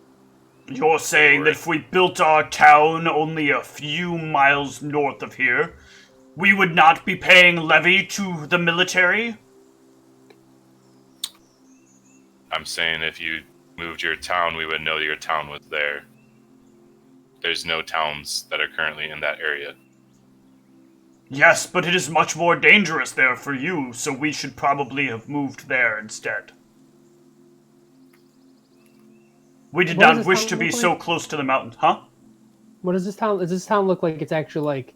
S1: You're saying that if we built our town only a few miles north of here, we would not be paying levy to the military?
S5: I'm saying if you moved your town, we would know your town was there. There's no towns that are currently in that area.
S1: Yes, but it is much more dangerous there for you, so we should probably have moved there instead. We did not wish to be so close to the mountain, huh?
S2: What does this town? Does this town look like? It's actually like,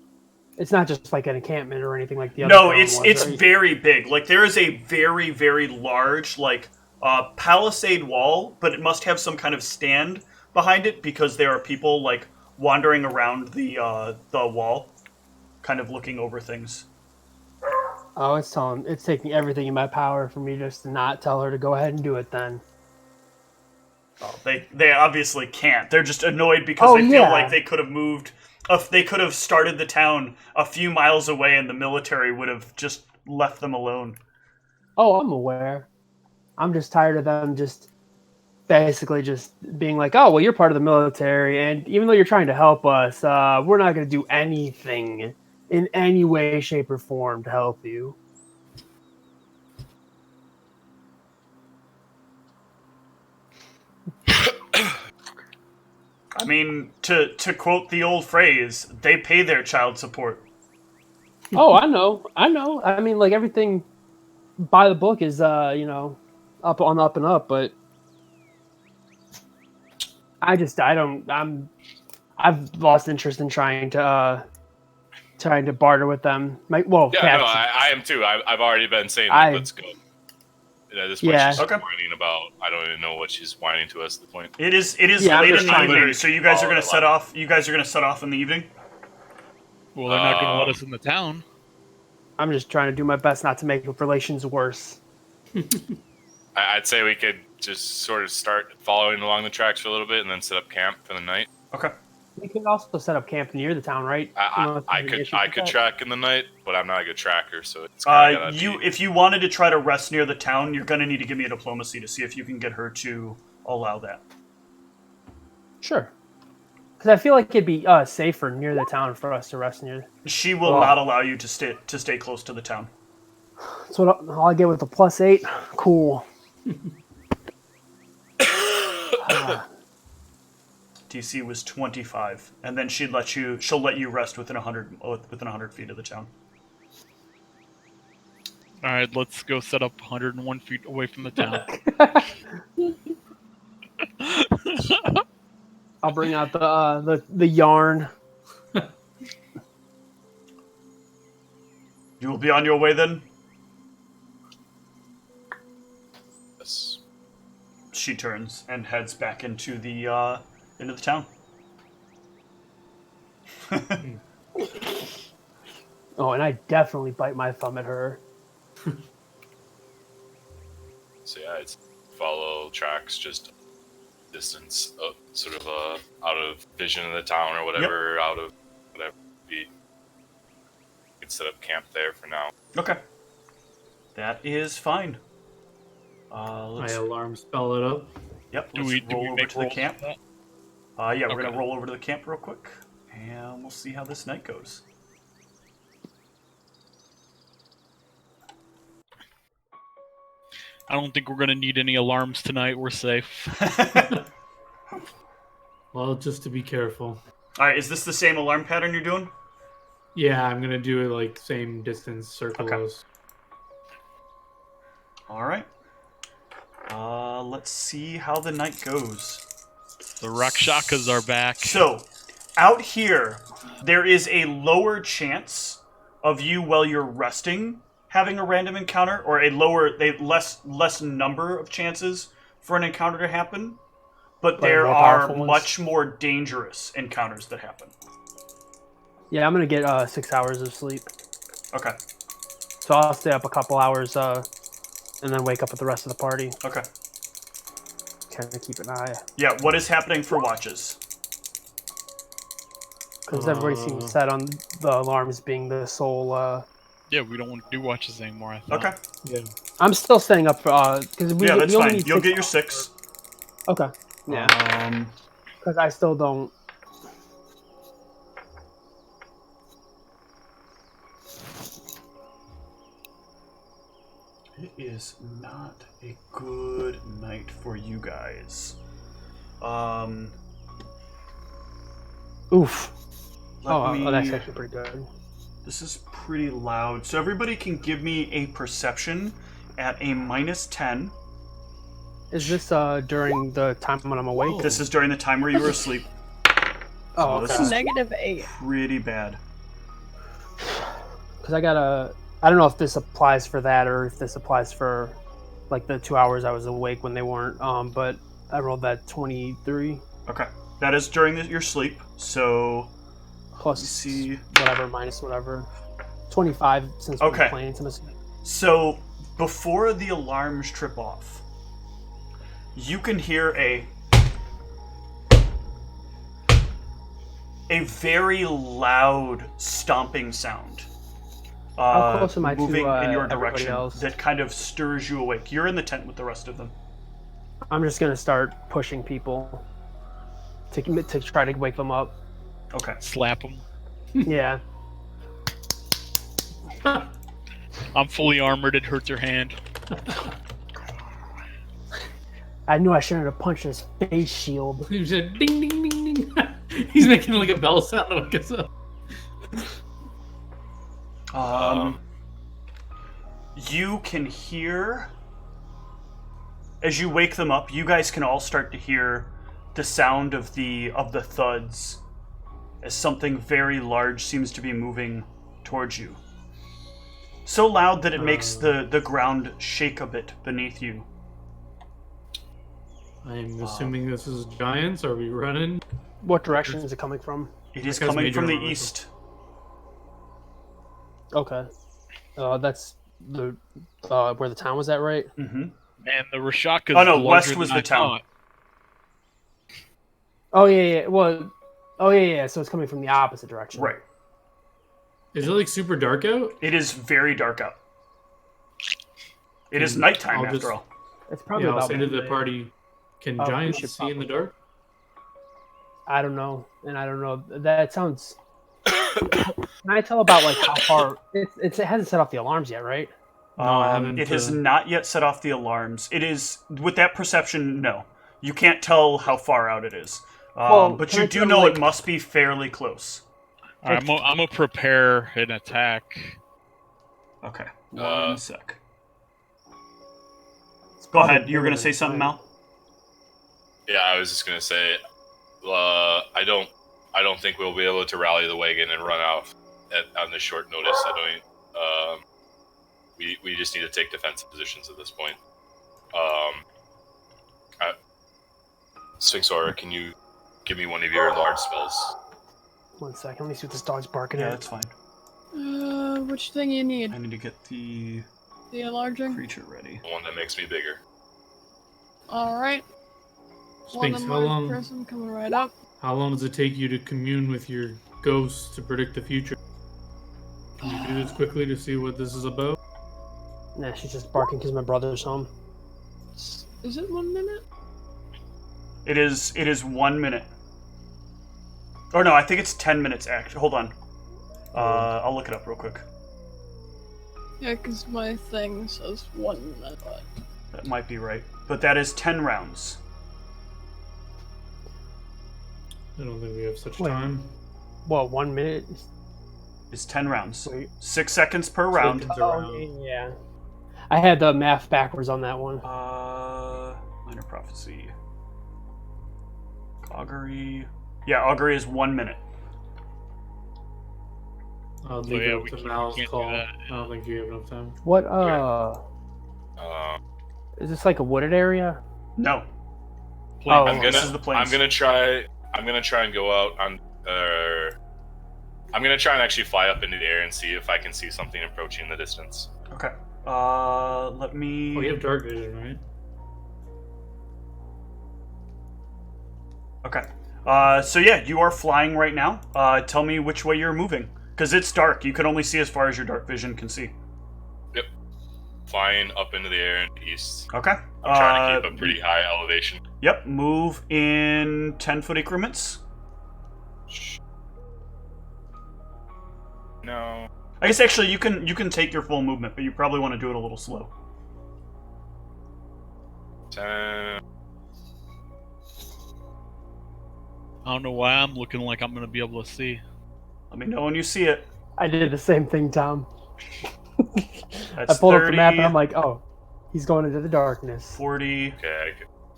S2: it's not just like an encampment or anything like the other.
S1: No, it's very big. Like there is a very, very large palisade wall, but it must have some kind of stand behind it because there are people like wandering around the wall, kind of looking over things.
S2: Oh, it's taking everything in my power for me just to not tell her to go ahead and do it then.
S1: Oh, they obviously can't. They're just annoyed because they feel like they could have moved. They could have started the town a few miles away, and the military would have just left them alone.
S2: Oh, I'm aware. I'm just tired of them just basically just being like, oh, well, you're part of the military, and even though you're trying to help us, we're not going to do anything in any way, shape, or form to help you.
S1: I mean, to quote the old phrase, they pay their child support.
S2: Oh, I know. I mean, like, everything by the book is, up on up and up, but I've lost interest in trying to barter with them.
S5: I am too. I've already been saying, let's go. At this point, she's whining about. I don't even know what she's whining to us at the point.
S1: It is late in the evening, so you guys are going to set off. You guys are going to set off in the evening.
S4: Well, they're not going to let us in the town.
S2: I'm just trying to do my best not to make relations worse.
S5: I'd say we could just sort of start following along the tracks for a little bit and then set up camp for the night.
S1: Okay.
S2: We could also set up camp near the town, right?
S5: I could track in the night, but I'm not a good tracker, so it's
S1: if you wanted to try to rest near the town, you're going to need to give me a diplomacy to see if you can get her to allow that.
S2: Sure. Because I feel like it'd be safer near the town for us to rest near.
S1: She will not allow you to stay close to the town.
S2: So all I get with the +8? Cool.
S1: DC was 25, and then she'll let you rest within 100 feet of the town.
S4: All right, let's go set up 101 feet away from the town.
S2: I'll bring out the yarn.
S1: You will be on your way then?
S5: Yes.
S1: She turns and heads back into the town.
S2: Oh, and I definitely bite my thumb at her.
S5: So yeah, it's follow tracks, just distance, sort of out of vision of the town or whatever, out of whatever. We can set up camp there for now.
S1: Okay. That is fine.
S3: My alarm spell it up.
S1: Yep.
S4: Do
S1: Let's
S4: we
S1: roll over
S4: make
S1: to the
S4: rolls
S1: camp.
S4: for that?
S1: We're gonna roll over to the camp real quick, and we'll see how this night goes.
S4: I don't think we're gonna need any alarms tonight. We're safe.
S3: Well, just to be careful.
S1: All right, is this the same alarm pattern you're doing?
S3: Yeah, I'm gonna do it like same distance circles.
S1: Okay. All right. Let's see how the night goes.
S4: The Rakshakas are back.
S1: So, out here, there is a lower chance of you while you're resting having a random encounter, or a less number of chances for an encounter to happen. But there are much more dangerous encounters that happen.
S2: Yeah, I'm gonna get 6 hours of sleep.
S1: Okay.
S2: So I'll stay up a couple hours, and then wake up with the rest of the party.
S1: Okay.
S2: Kind of keep an eye.
S1: Yeah, what is happening for watches?
S2: Because everybody seems set on the alarms being the sole.
S4: Yeah, we don't want to do watches anymore, I thought.
S1: Okay.
S3: Yeah.
S2: I'm still staying up for because
S1: Yeah, that's fine. You'll get your 6.
S2: Okay. Yeah. Because I still don't.
S1: It is not a good night for you guys.
S2: Oof.
S1: Let me-
S2: that's actually pretty good.
S1: This is pretty loud. So everybody can give me a perception at a -10.
S2: Is this during the time when I'm awake?
S1: This is during the time where you were asleep.
S2: Oh,
S1: this
S2: okay.
S1: is
S6: -8.
S1: pretty bad.
S2: Because I don't know if this applies for that or if this applies for like the 2 hours I was awake when they weren't. But I rolled that 23
S1: Okay. That is during your sleep. So
S2: plus
S1: let's see.
S2: whatever minus whatever. 25 since we're
S1: Okay.
S2: playing intimacy.
S1: So before the alarms trip off, you can hear a very loud stomping sound.
S2: How close am I to,
S1: moving in your
S2: everybody
S1: direction
S2: else?
S1: that kind of stirs you awake. You're in the tent with the rest of them.
S2: I'm just gonna start pushing people to try to wake them up.
S1: Okay.
S4: Slap them.
S2: Yeah.
S4: I'm fully armored. It hurts your hand.
S2: I knew I shouldn't have punched his face shield.
S3: He said ding ding ding ding. He's making like a bell sound to wake us up.
S1: You can hear, as you wake them up, you guys can all start to hear the sound of the thuds as something very large seems to be moving towards you. So loud that it makes the ground shake a bit beneath you.
S3: I'm assuming this is giants. Are we running?
S2: What direction is it coming from?
S1: It is
S3: That guy's
S1: coming from the
S3: major armor.
S1: east.
S2: Okay. That's the where the town was at, right?
S1: Mm-hmm.
S4: Man, the Rashakas.
S1: Oh no,
S4: larger
S1: west
S4: than
S1: was
S4: I
S1: the town.
S4: thought.
S2: Oh yeah. Well, yeah. So it's coming from the opposite direction.
S1: Right.
S3: Is it like super dark out?
S1: It is very dark out. It is nighttime
S3: I'll
S1: after
S3: just-
S1: all.
S2: It's probably
S3: Yeah, I'll
S2: about
S3: say to the
S2: midday.
S3: party, can
S2: We
S3: giants
S2: should
S3: see in the dark?
S2: I don't know, and I don't know. That sounds. Can I tell about like how far? It hasn't set off the alarms yet, right?
S3: No, I haven't.
S1: It has not yet set off the alarms. It is, with that perception, no. You can't tell how far out it is.
S2: Well,
S1: but
S2: can
S1: you
S2: I
S1: do
S2: tell,
S1: know
S2: like-
S1: it must be fairly close.
S4: I'm gonna prepare an attack.
S1: Okay, one sec. Go ahead, you were going to say something, Mal?
S5: Yeah, I was just gonna say, I don't think we'll be able to rally the wagon and run out on this short notice. We just need to take defensive positions at this point. Sphinxaura, can you give me one of your large spells?
S2: 1 second. Let me see what this dog's barking
S1: Yeah,
S2: at.
S1: that's fine.
S6: Which thing you need?
S1: I need to get the
S6: The enlarging?
S1: creature ready.
S5: The one that makes me bigger.
S6: Alright. One
S3: Sphinx, how long?
S6: enlarged person coming right up.
S3: How long does it take you to commune with your ghosts to predict the future? Can you do this quickly to see what this is about?
S2: Nah, she's just barking because my brother's home.
S6: Is it 1 minute?
S1: It is 1 minute. Or no, I think it's 10 minutes, actually. Hold on. I'll look it up real quick.
S6: Yeah, because my thing says 1 minute.
S1: That might be right. But that is 10 rounds.
S3: I don't think we have such
S2: Wait.
S3: time.
S2: What, 1 minute?
S1: Is 10 rounds.
S2: Wait.
S1: 6 seconds per round.
S3: Seconds
S2: Oh,
S3: around.
S2: yeah. I had the math backwards on that one.
S1: Minor prophecy. Augury. Yeah, augury is 1 minute.
S3: I'll leave it up
S4: we
S3: to
S4: can't
S3: Mal's
S4: do
S3: call.
S4: that.
S3: I don't think you have enough time.
S2: What,
S5: Okay.
S2: is this like a wooded area?
S1: No.
S2: Oh,
S1: this is the plains.
S5: I'm gonna try and go out on. I'm gonna try and actually fly up into the air and see if I can see something approaching in the distance.
S1: Okay. Let me.
S3: Oh, you have dark vision, right?
S1: Okay. So yeah, you are flying right now. Tell me which way you're moving, because it's dark. You can only see as far as your dark vision can see.
S5: Yep. Flying up into the air in the east.
S1: Okay.
S5: I'm trying to keep a pretty high elevation.
S1: Yep. Move in 10-foot increments.
S5: No.
S1: I guess actually you can take your full movement, but you probably want to do it a little slow.
S5: 10.
S4: I don't know why I'm looking like I'm gonna be able to see.
S1: Let me know when you see it.
S2: I did the same thing, Tom.
S1: That's
S2: I pulled
S1: 30,
S2: up the map and I'm like, oh, he's going into the darkness.
S1: 40.
S5: Okay.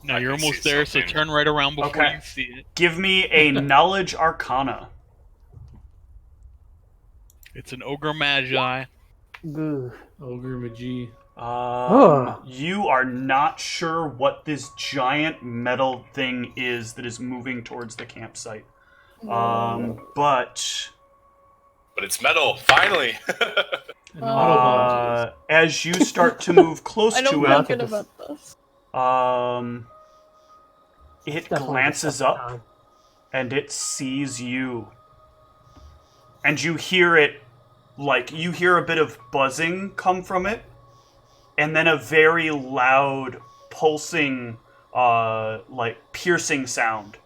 S4: No,
S5: I
S4: you're
S5: can
S4: almost
S5: see
S4: there, so
S5: something.
S4: turn right around before
S1: Okay.
S4: you see it.
S1: Give me a knowledge arcana.
S4: It's an ogre magi.
S2: Ugh.
S3: Ogre Magi.
S1: You are not sure what this giant metal thing is that is moving towards the campsite. But
S5: But it's metal, finally!
S3: An Autobot.
S1: as you start to move close
S6: I don't
S1: to
S6: feel
S1: it,
S6: good about this.
S1: it
S2: Definitely
S1: glances
S2: the second
S1: up
S2: time.
S1: and it sees you. And you hear it, like, you hear a bit of buzzing come from it, and then a very loud, pulsing, like, piercing sound.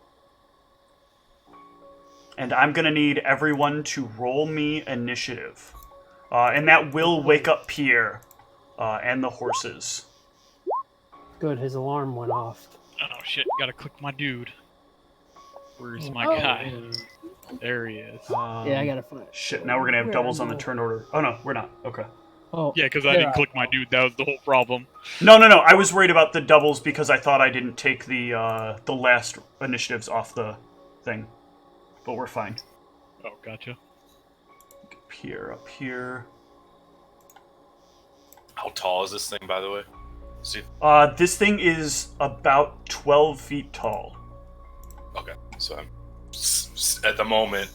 S1: And I'm gonna need everyone to roll me initiative. And that will wake up Pierre, and the horses.
S2: Good, his alarm went off.
S4: Oh shit, gotta click my dude. Where's my
S6: Oh.
S4: guy?
S3: Yeah.
S4: There he is.
S2: Yeah, I gotta find it.
S1: Shit, now we're gonna have
S2: Where
S1: doubles
S2: am
S1: on the
S2: I?
S1: turn order. Oh no, we're not. Okay.
S2: Oh,
S4: Yeah, because I
S2: there
S4: didn't click my dude. That was the whole problem.
S1: No. I was worried about the doubles because I thought I didn't take the last initiatives off the thing. But we're fine.
S4: Oh, gotcha.
S1: Pierre up here.
S5: How tall is this thing, by the way? See?
S1: This thing is about 12 feet tall.
S5: Okay, so I'm at the moment,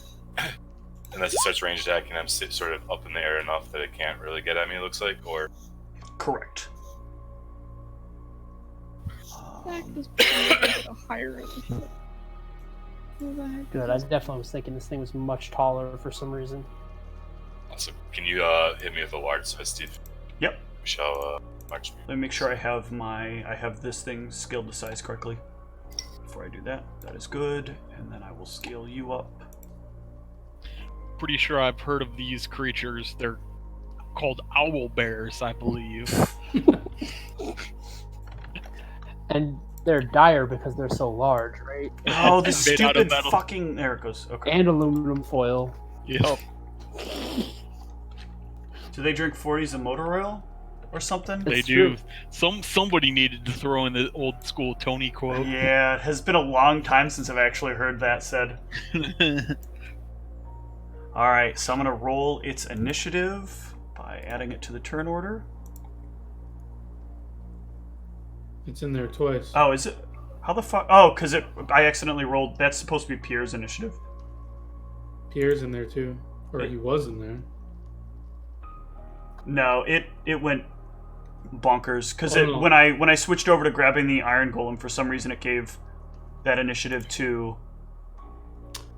S5: unless it starts range attacking, I'm sort of up in the air enough that it can't really get at me, it looks like, or...
S1: Correct.
S6: Back this get a higher initiative. Who the heck
S2: good.
S6: is
S2: I
S6: this?
S2: definitely was thinking this thing was much taller for some reason.
S5: Also, can you hit me with a large size, Steve?
S1: Yep.
S5: We shall march me.
S1: Let me make sure I have this thing scaled to size correctly. Before I do that, that is good, and then I will scale you up.
S4: Pretty sure I've heard of these creatures. They're called owl bears, I believe.
S2: And they're dire because they're so large, right?
S1: Oh, the
S4: Made out of
S1: stupid
S4: metal.
S1: fucking... There it goes. Okay.
S2: And aluminum foil.
S4: Yep.
S1: Do they drink 40s of motor oil? Or something?
S4: They
S2: It's
S4: do.
S2: true.
S4: Somebody needed to throw in the old school Tony quote.
S1: Yeah, it has been a long time since I've actually heard that said. Alright, so I'm going to roll its initiative by adding it to the turn order.
S3: It's in there twice.
S1: Oh, is it? How the fuck? Oh, because I accidentally rolled. That's supposed to be Pierre's initiative.
S3: Pierre's in there too. Or he was in there.
S1: No, it went bonkers because
S3: Oh, no.
S1: when I switched over to grabbing the Iron Golem, for some reason it gave that initiative to...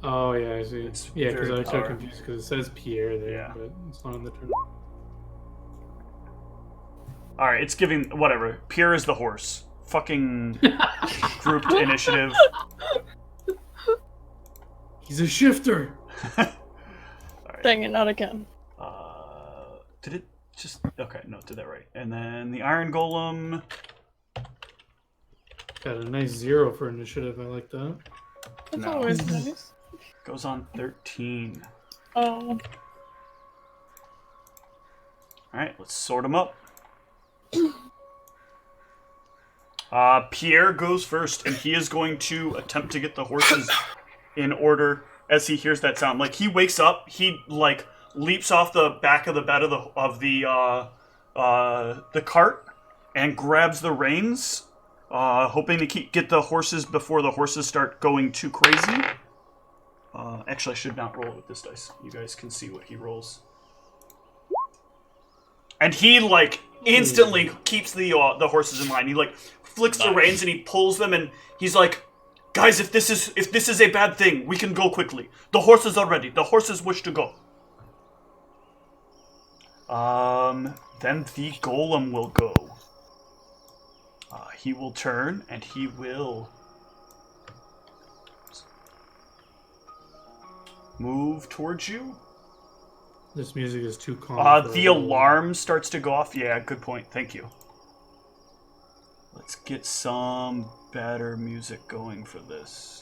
S3: Oh yeah, I see.
S1: It's
S3: Yeah, because I
S1: very
S3: was so
S1: power.
S3: confused because it says Pierre there,
S1: Yeah.
S3: but it's not on the turn.
S1: Alright, it's giving... Whatever. Pierre is the horse. Fucking grouped initiative.
S3: He's a shifter.
S6: Dang it, not again.
S1: Did it just... Okay, no, it did that right. And then the Iron Golem
S3: Got a nice 0 for initiative. I like that.
S6: That's
S1: No.
S6: always nice.
S1: Goes on 13.
S6: Oh,
S1: All right, let's sort them up. Pierre goes first, and he is going to attempt to get the horses in order as he hears that sound. Like, he wakes up, he like leaps off the back of the bed of the cart and grabs the reins, hoping to get the horses before the horses start going too crazy. Actually, I should not roll it with this dice. You guys can see what he rolls. And he like instantly keeps the horses in line. He like flicks the reins and he pulls them, and he's like, "Guys, if this is a bad thing, we can go quickly. The horses are ready. The horses wish to go." Then the golem will go. He will turn and he will move towards you.
S3: This music is too calm.
S1: The alarm starts to go off. Yeah, good point. Thank you. Let's get some better music going for this.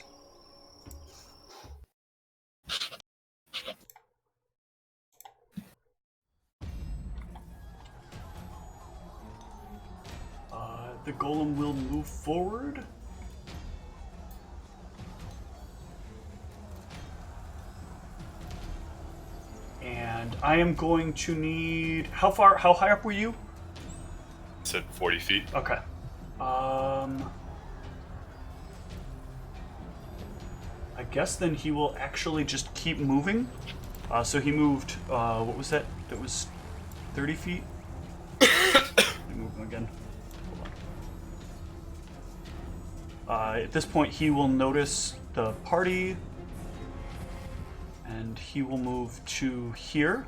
S1: The golem will move forward. And I am going to need... How high up were you?
S5: I said 40 feet.
S1: Okay. I guess then he will actually just keep moving. So he moved, what was that? That was 30 feet? Let me move him again. Hold on. At this point, he will notice the party. And he will move to here.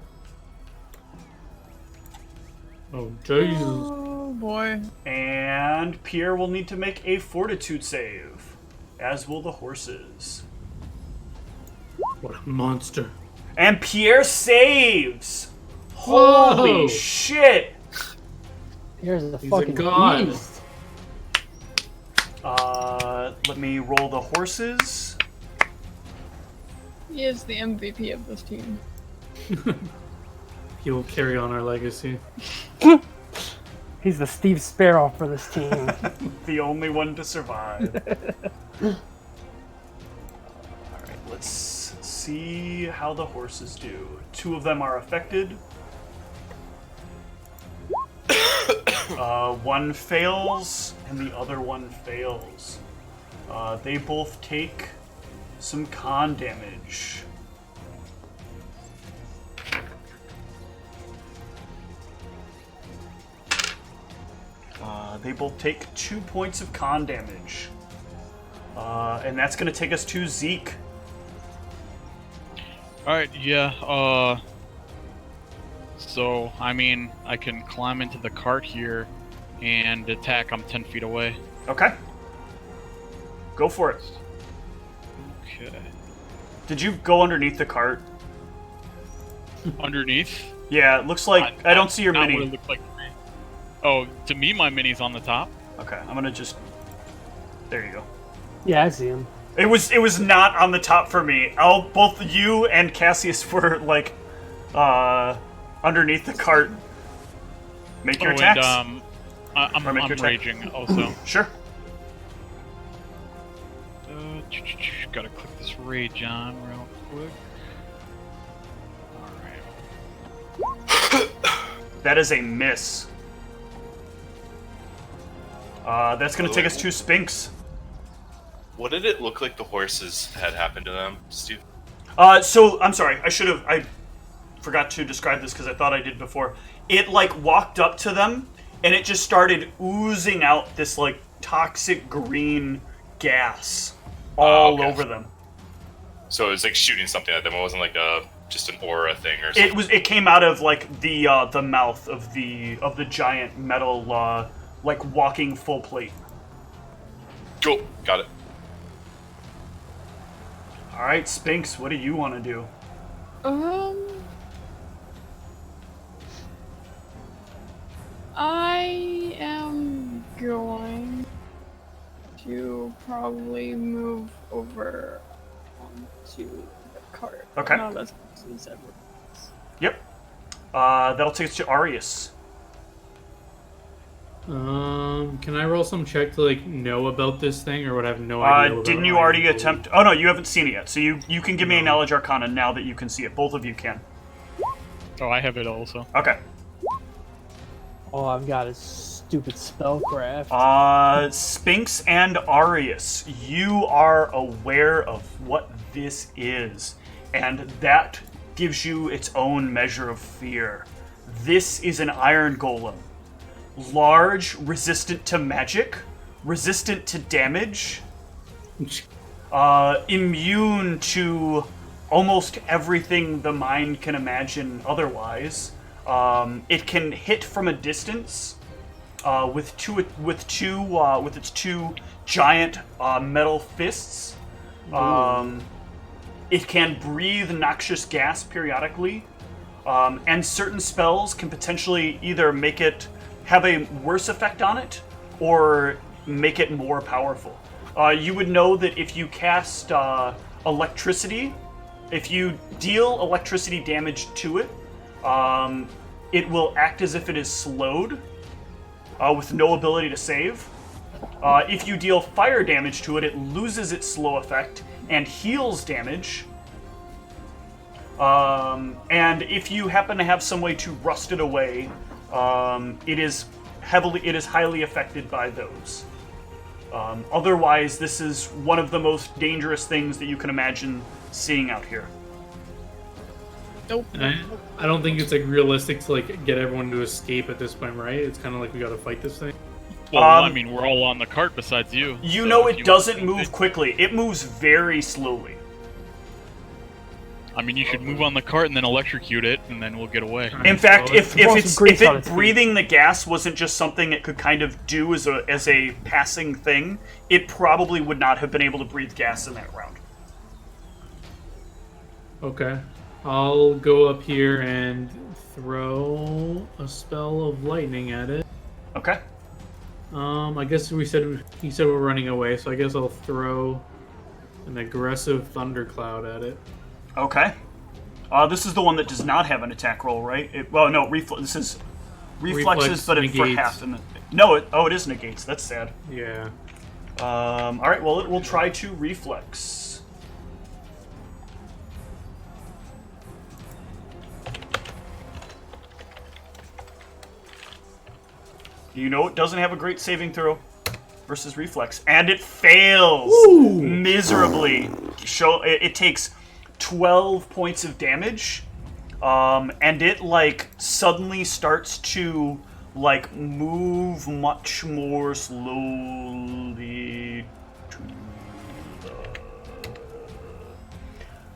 S3: Oh, Jesus.
S6: oh boy.
S1: And Pierre will need to make a fortitude save, as will the horses.
S3: What a monster.
S1: And Pierre saves! Holy
S3: Whoa.
S1: shit!
S2: Here's the
S3: He's
S2: fucking
S3: a god.
S2: beast.
S1: Let me roll the horses.
S6: He is the MVP of this team.
S3: He will carry on our legacy.
S2: He's the Steve Sparrow for this team.
S1: The only one to survive. Alright, let's see how the horses do. 2 of them are affected. 1 fails, and the other one fails. They both take some con damage. They both take 2 points of con damage. And that's going to take us to Zeke.
S4: Alright, yeah, so, I mean, I can climb into the cart here and attack. I'm 10 feet away.
S1: Okay. Go for it.
S4: Okay.
S1: Did you go underneath the cart?
S4: Underneath?
S1: Yeah, it looks like... I don't see your
S4: not
S1: mini.
S4: what it looked like to me. Oh, to me, my mini's on the top.
S1: Okay, I'm going to just... There you go.
S2: Yeah, I see him.
S1: It was not on the top for me. Both you and Cassius were, like, underneath the cart. Make your attacks.
S4: And, I'm
S1: Or make your attack.
S4: raging also.
S1: Sure.
S4: Gotta click this rage on real quick. Alright.
S1: That is a miss. That's going to take us to Spinks.
S5: What did it look like the horses had happened to them, Steve?
S1: So, I'm sorry. I forgot to describe this because I thought I did before. It, like, walked up to them, and it just started oozing out this, like, toxic green gas all over them.
S5: So it was like shooting something at them. It wasn't like just an aura thing or something.
S1: It came out of, like, the mouth of the giant metal, like, walking full plate.
S5: Cool, got it.
S1: All right, Spinks, what do you want to do?
S6: I am going to probably move over onto the cart.
S1: Okay.
S6: Not as close as everyone else.
S1: Yep. That'll take us to Arius.
S3: Can I roll some check to like know about this thing, or would I have no idea? About
S1: Didn't you already attempt? Oh no, you haven't seen it yet. So you can give me a Knowledge Arcana now that you can see it. Both of you can.
S4: Oh, I have it also.
S1: Okay.
S2: All I've got is stupid spellcraft.
S1: Sphinx and Arius, you are aware of what this is, and that gives you its own measure of fear. This is an iron golem. Large, resistant to magic, resistant to damage, immune to almost everything the mind can imagine otherwise. It can hit from a distance with its two giant metal fists. It can breathe noxious gas periodically, and certain spells can potentially either make it have a worse effect on it or make it more powerful. You would know that if you cast electricity, if you deal electricity damage to it, it will act as if it is slowed with no ability to save. If you deal fire damage to it, it loses its slow effect and heals damage. And if you happen to have some way to rust it away, it is highly affected by those. Otherwise, this is one of the most dangerous things that you can imagine seeing out here.
S6: Nope.
S3: And I don't think it's like realistic to like get everyone to escape at this point, right? It's kind of like we got to fight this thing.
S4: Well, I mean, we're all on the cart besides you.
S1: You know it doesn't move quickly. It moves very slowly.
S4: I mean, you should move on the cart and then electrocute it, and then we'll get away.
S1: In fact, if it breathing the gas wasn't just something it could kind of do as a passing thing, it probably would not have been able to breathe gas in that round.
S3: Okay. I'll go up here and throw a spell of lightning at it.
S1: Okay.
S3: I guess he said we're running away, so I guess I'll throw an aggressive thundercloud at it.
S1: Okay. This is the one that does not have an attack roll, right? This is reflexes, but it's for half. It is negates. That's sad.
S3: Yeah.
S1: All right. Well, it will try to reflex. You know it doesn't have a great saving throw versus reflex, and it fails miserably. It takes 12 points of damage, and it suddenly starts to move much more slowly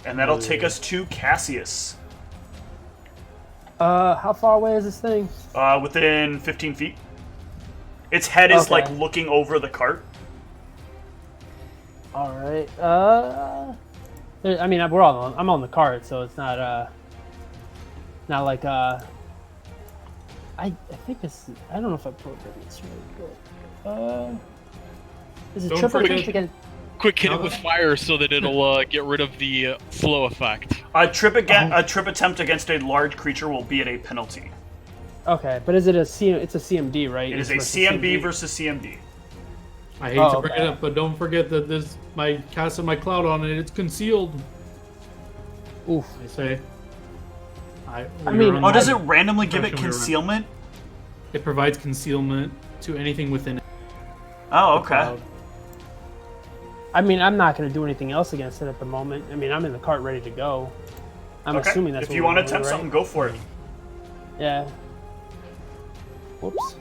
S1: and that'll take us to Cassius.
S2: How far away is this thing?
S1: Within 15 feet. Its head is looking over the cart.
S2: All right. I mean, I'm on the cart, so it's not like I think this. I don't know if I programmed this really good. Is it triple attempt again?
S4: Quick hit it with fire so that it'll get rid of the slow effect.
S1: A trip attempt against a large creature will be at a penalty.
S2: Okay, but is it it's a CMD, right?
S1: It is a CMB versus CMD.
S3: I hate to bring it up, but don't forget that my casting my cloud on it. It's concealed.
S2: Oof.
S3: I say.
S1: Does it randomly give it concealment?
S3: It provides concealment to anything within it.
S1: Oh, okay.
S2: I mean, I'm not going to do anything else against it at the moment. I mean, I'm in the cart ready to go. I'm assuming that's
S1: if you want to attempt something, go for it.
S2: Yeah. Whoops.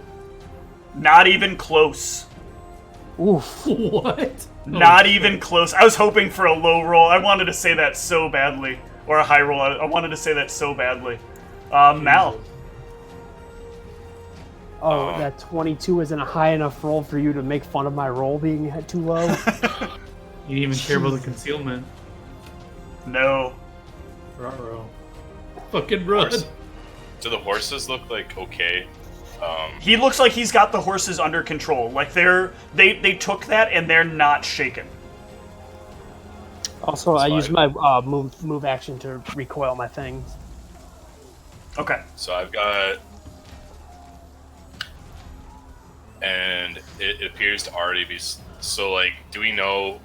S1: Not even close.
S2: Oof.
S3: What?
S1: Not even close. I was hoping for a low roll. I wanted to say that so badly. Or a high roll. I wanted to say that so badly. Mal.
S2: Oh, that 22 isn't a high enough roll for you to make fun of my roll being too low?
S3: You didn't even care about the concealment.
S1: No.
S3: Ruh-roh. Fucking run.
S5: Do the horses look okay?
S1: He looks like he's got the horses under control. Like they took that and they're not shaken.
S2: Also, I use my move action to recoil my things.
S5: Okay. So I've got, and it appears to already be so. Like, do we know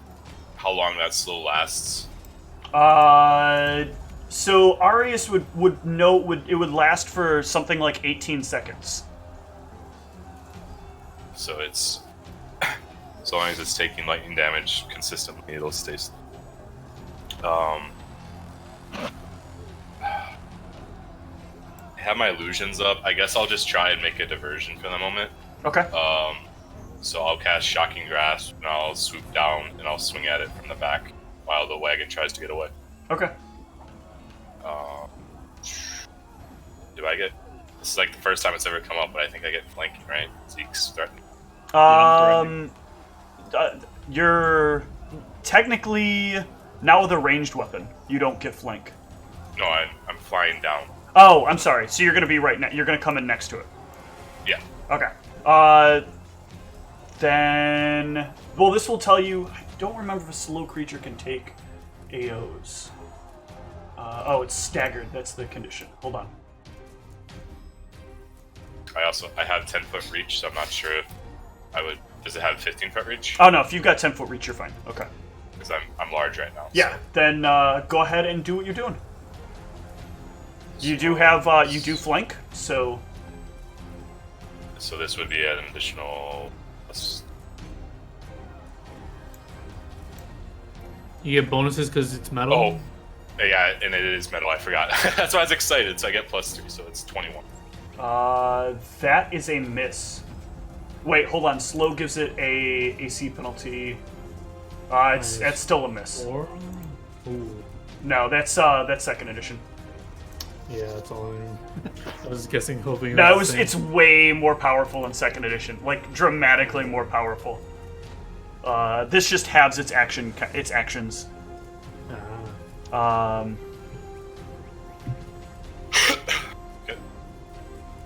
S5: how long that slow lasts?
S1: So Arius would know it would last for something like 18 seconds.
S5: So it's as long as it's taking lightning damage consistently, it'll stay. I have my illusions up. I guess I'll just try and make a diversion for the moment.
S1: Okay.
S5: So I'll cast Shocking Grasp, and I'll swoop down, and I'll swing at it from the back while the wagon tries to get away.
S1: Okay.
S5: Do I get... This is like the first time it's ever come up, but I think I get flanking, right? Zeke's threatening.
S1: You're technically now with a ranged weapon. You don't get flank.
S5: No, I'm flying down.
S1: Oh, I'm sorry. So you're going to be right now. You're going to come in next to it.
S5: Yeah.
S1: Okay. Then... Well, this will tell you... I don't remember if a slow creature can take AOs. Oh, it's staggered. That's the condition. Hold on.
S5: I have 10-foot reach, so I'm not sure if I would... Does it have 15-foot reach?
S1: Oh, no. If you've got 10-foot reach, you're fine. Okay.
S5: Because I'm large right now.
S1: Yeah.
S5: So.
S1: Then go ahead and do what you're doing. You do have... you do flank, so...
S5: So this would be an additional...
S3: You get bonuses because it's metal?
S5: Oh, yeah, and it is metal. I forgot. That's why I was excited. So I get +3, so it's 21.
S1: That is a miss. Wait, hold on. Slow gives it a AC penalty. That's still a miss.
S3: 4? Ooh.
S1: No, that's second edition.
S3: Yeah, that's all I need. I was guessing, hoping.
S1: No, it's way more powerful in second edition. Like, dramatically more powerful. This just halves its actions.
S5: Okay.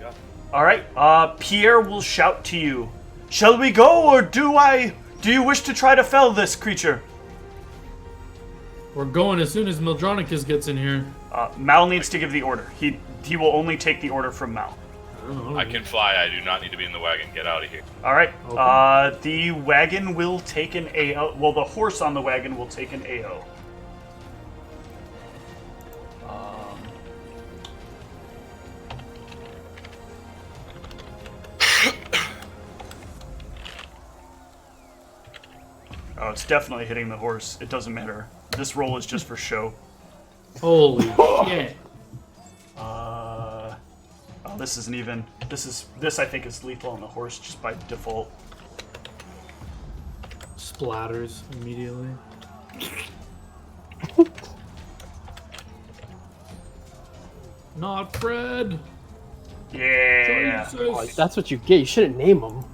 S5: Yeah.
S1: All right. Pierre will shout to you. Shall we go, or do you wish to try to fell this creature?
S3: We're going as soon as Mildronicus gets in here.
S1: Mal needs to give the order. He will only take the order from Mal.
S5: I can fly. I do not need to be in the wagon. Get out of here.
S1: All right.
S3: Okay.
S1: The wagon will take an AO. Well, the horse on the wagon will take an AO. Oh, it's definitely hitting the horse. It doesn't matter. This roll is just for show.
S3: Holy shit.
S1: Oh, this isn't even. This I think is lethal on the horse just by default.
S3: Splatters immediately. Not Fred.
S1: Yeah.
S3: Jesus.
S2: Oh, that's what you get. You shouldn't name them.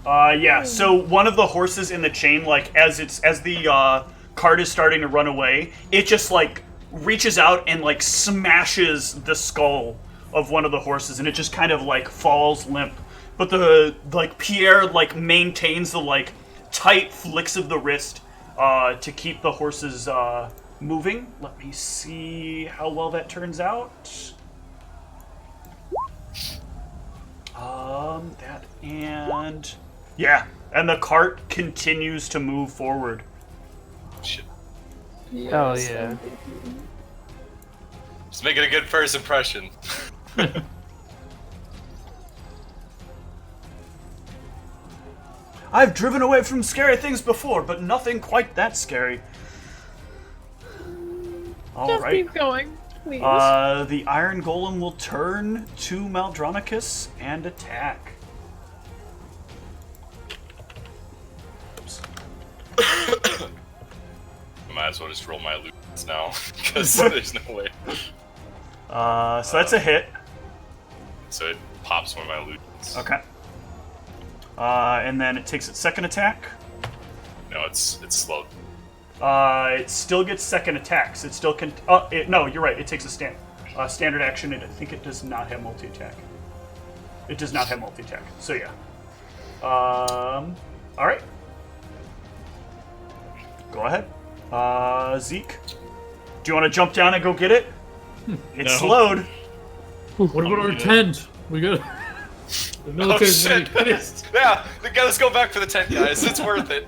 S1: Yeah. So one of the horses in the chain, like as the cart is starting to run away, it just like reaches out and like smashes the skull of one of the horses, and it just kind of like falls limp. But Pierre like maintains the like tight flicks of the wrist to keep the horses moving. Let me see how well that turns out. And the cart continues to move forward.
S5: Shit.
S2: Oh yeah.
S5: Just making a good first impression.
S1: I've driven away from scary things before, but nothing quite that scary. All
S6: Just
S1: right.
S6: keep going, please.
S1: The Iron Golem will turn to Maldronicus and attack. Oops.
S5: Might as well just roll my loot now, because there's no way.
S1: So that's a hit.
S5: So it pops one of my loot.
S1: Okay. And then it takes its second attack.
S5: No, it's slowed.
S1: It still gets second attacks. It still can. No, you're right. It takes a standard action, and I think it does not have multi-attack. It does not have multi-attack. So yeah. All right. Go ahead. Zeke, do you want to jump down and go get it? It's
S4: No.
S1: slowed.
S3: What about our tent? We got the military's gonna be pissed.
S5: Yeah, let's go back for the tent, guys. It's worth it.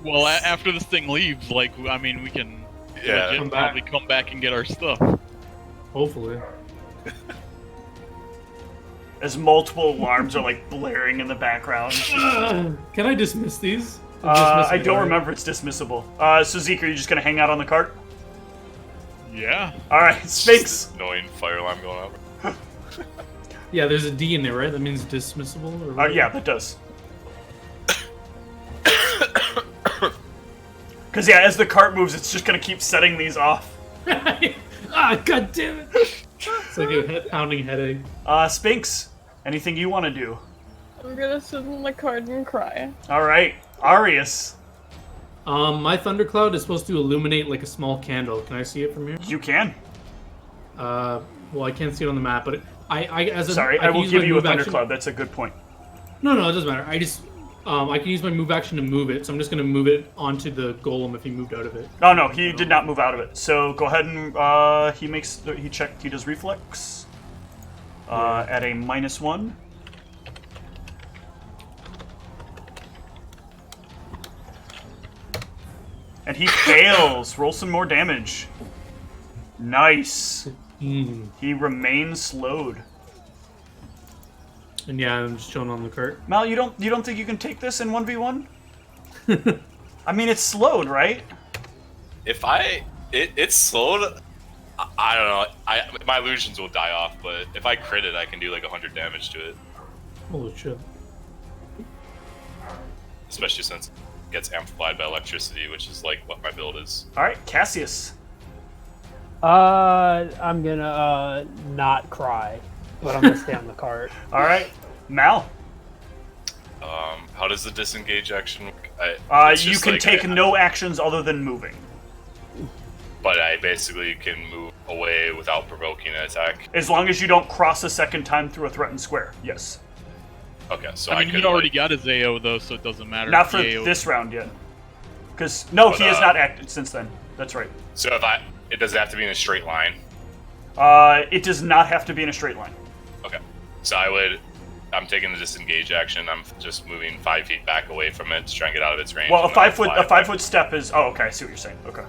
S4: Well, after this thing leaves, like, I mean, we can legit probably come back and get our stuff.
S3: Hopefully.
S1: As multiple alarms are like blaring in the background.
S3: Can I dismiss these?
S1: I don't remember it's dismissible. So Zeke, are you just gonna hang out on the cart?
S4: Yeah.
S1: All right, Sphinx.
S5: Annoying fire alarm going off.
S3: Yeah, there's a D in there, right? That means dismissible? Or
S1: Yeah, that does. Because yeah, as the cart moves, it's just gonna keep setting these off.
S3: God damn it! It's like a pounding headache.
S1: Sphinx, anything you want to do?
S6: I'm gonna sit in the cart and cry.
S1: All right, Arius.
S3: My thundercloud is supposed to illuminate like a small candle. Can I see it from here?
S1: You can.
S3: Well, I can't see it on the map, but
S1: I will give you a thundercloud. That's a good point.
S3: No, it doesn't matter. I can use my move action to move it, so I'm just gonna move it onto the golem if he moved out of it.
S1: Oh no, he did not move out of it. So go ahead and he does reflex at a -1. And he fails. Roll some more damage. Nice. He remains slowed.
S3: And yeah, I'm just chilling on the cart.
S1: Mal, you don't think you can take this in 1v1? I mean, it's slowed, right?
S5: If it's slowed, I don't know. My illusions will die off, but if I crit it, I can do like 100 damage to it.
S3: Holy shit.
S5: Especially since it gets amplified by electricity, which is like what my build is.
S1: All right, Cassius.
S2: I'm gonna not cry, but I'm gonna stay on the cart.
S1: All right, Mal.
S5: How does the disengage action work?
S1: You can take no actions other than moving.
S5: But I basically can move away without provoking an attack.
S1: As long as you don't cross a second time through a threatened square, yes.
S5: Okay, so
S4: I mean, he'd already got his AO though, so it doesn't matter.
S1: Not for this round yet. Because he has not acted since then. That's right.
S5: So it doesn't have to be in a straight line.
S1: It does not have to be in a straight line.
S5: Okay, so I'm taking the disengage action. I'm just moving 5 feet back away from it to try and get out of its range.
S1: Well, a 5-foot step is. Oh, okay. I see what you're saying. Okay.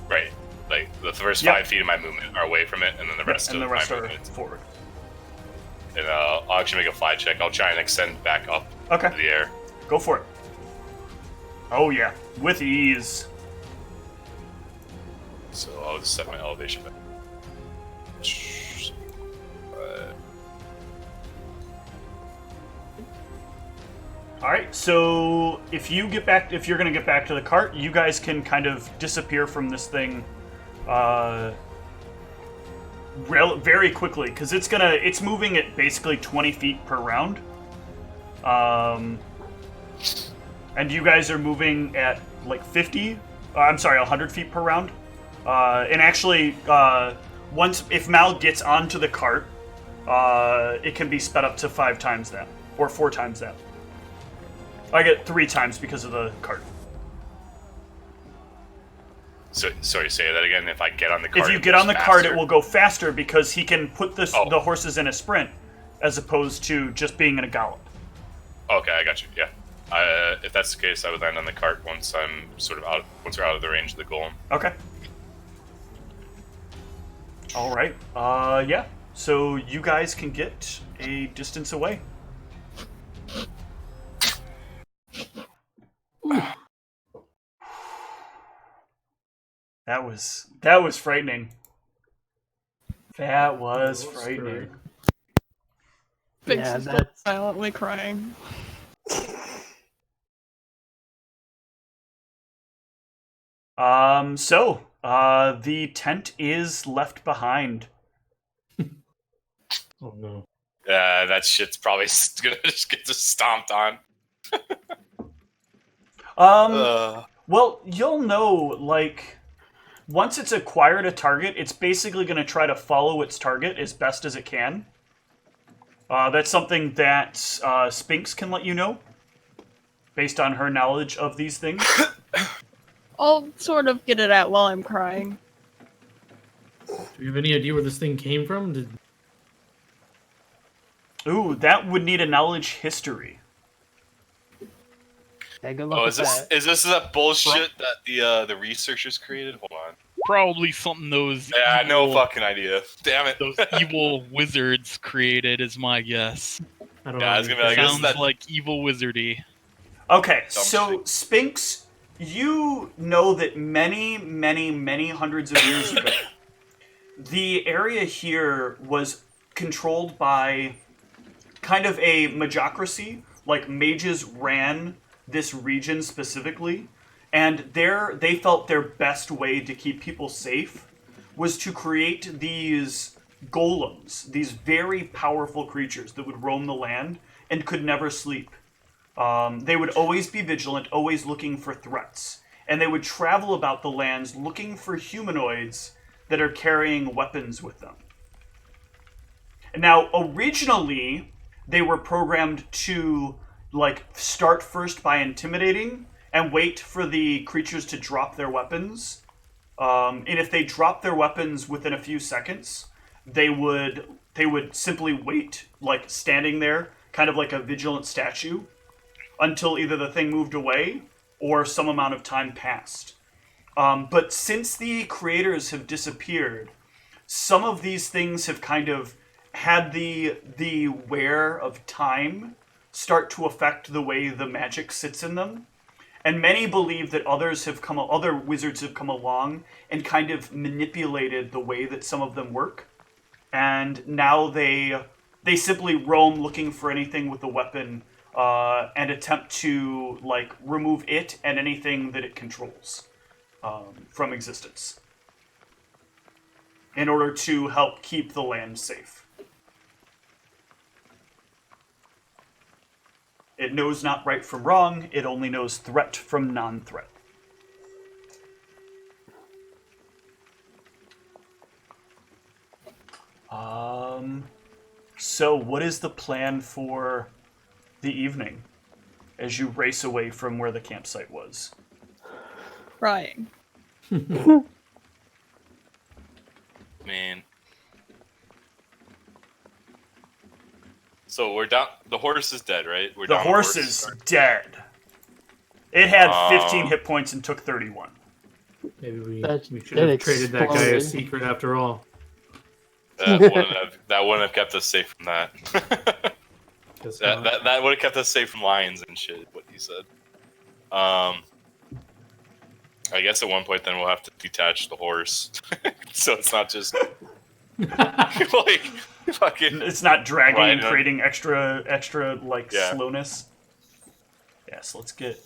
S5: Right, like the first 5 feet of my movement are away from it, and then the rest of my movement
S1: forward.
S5: And I'll actually make a fly check. I'll try and extend back up to the air.
S1: Go for it. Oh yeah, with ease.
S5: So I'll just set my elevation back.
S1: All right, so if you're gonna get back to the cart, you guys can kind of disappear from this thing, very quickly because it's moving at basically 20 feet per round, and you guys are moving at like 100 feet per round, and actually, if Mal gets onto the cart, it can be sped up to 5 times that or 4 times that. I get 3 times because of the cart.
S5: So, sorry, say that again. If I get on the cart,
S1: if you get on the cart, it will go faster because he can put the horses in a sprint, as opposed to just being in a gallop.
S5: Okay, I got you. Yeah. If that's the case, I would land on the cart once we're out of the range of the golem.
S1: Okay. All right. Yeah. So you guys can get a distance away. That was frightening. That was frightening.
S6: Fix is still silently crying.
S1: So the tent is left behind.
S3: Oh no.
S5: That shit's probably gonna just get stomped on.
S1: Well, you'll know, like, once it's acquired a target, it's basically going to try to follow its target as best as it can. That's something that Sphinx can let you know, based on her knowledge of these things.
S6: I'll sort of get it out while I'm crying.
S3: Do you have any idea where this thing came from?
S1: Ooh, that would need a knowledge history.
S2: Hey, good luck
S5: Oh,
S2: with that.
S5: is this that bullshit that the researchers created? Hold on.
S4: Probably something those
S5: Yeah,
S4: evil,
S5: no fucking idea. Damn it.
S4: those evil wizards created is my guess.
S3: I don't
S5: Yeah,
S3: know.
S5: I was gonna be like, this is
S4: Sounds
S5: that.
S4: like evil wizardy.
S1: Okay,
S5: Dumb
S1: so
S5: shit.
S1: Sphinx, you know that many, many, many hundreds of years ago, the area here was controlled by kind of a magocracy. Like, mages ran this region specifically, and they felt their best way to keep people safe was to create these golems, these very powerful creatures that would roam the land and could never sleep. They would always be vigilant, always looking for threats. And they would travel about the lands looking for humanoids that are carrying weapons with them. Now, originally, they were programmed to, like, start first by intimidating and wait for the creatures to drop their weapons. And if they dropped their weapons within a few seconds, they would simply wait, like, standing there, kind of like a vigilant statue, until either the thing moved away or some amount of time passed. But since the creators have disappeared, some of these things have kind of had the wear of time start to affect the way the magic sits in them. And many believe that other wizards have come along and kind of manipulated the way that some of them work. And now they simply roam looking for anything with a weapon and attempt to, like, remove it and anything that it controls from existence in order to help keep the land safe. It knows not right from wrong, it only knows threat from non-threat. So what is the plan for the evening as you race away from where the campsite was?
S6: Crying.
S5: Man. So we're down. The horse is dead, right?
S1: The horse is dead. It had 15 hit points and took 31.
S3: Maybe we
S2: That
S3: should have traded that guy a
S2: exploded.
S3: secret after all.
S5: That wouldn't have kept us safe from that.
S3: Guess not.
S5: that would have kept us safe from lions and shit. What he said. I guess at one point then we'll have to detach the horse, so it's not just like fucking.
S1: It's not dragging and
S5: Right,
S1: creating extra like
S5: Yeah.
S1: slowness. Yeah, so let's get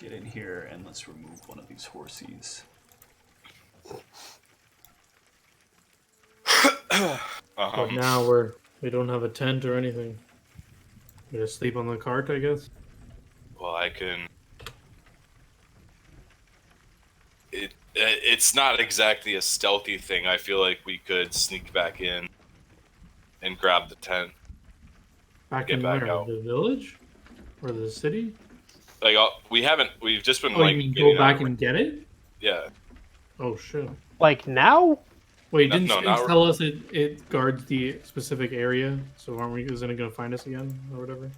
S1: in here and let's remove one of these horsies.
S3: But now we don't have a tent or anything. We just sleep on the cart, I guess.
S5: Well, I can. It's not exactly a stealthy thing. I feel like we could sneak back in and grab the tent.
S3: Back
S5: Get
S3: in
S5: back
S3: where?
S5: out.
S3: The village? Or the city?
S5: Like we've just been
S3: Oh,
S5: like
S3: you mean
S5: getting
S3: go back
S5: out.
S3: and get it?
S5: Yeah.
S3: Oh shit.
S2: Like now?
S3: Wait,
S5: No,
S3: didn't
S5: no,
S3: Sphinx
S5: not-
S3: tell us it guards the specific area? So isn't it gonna find us again or whatever?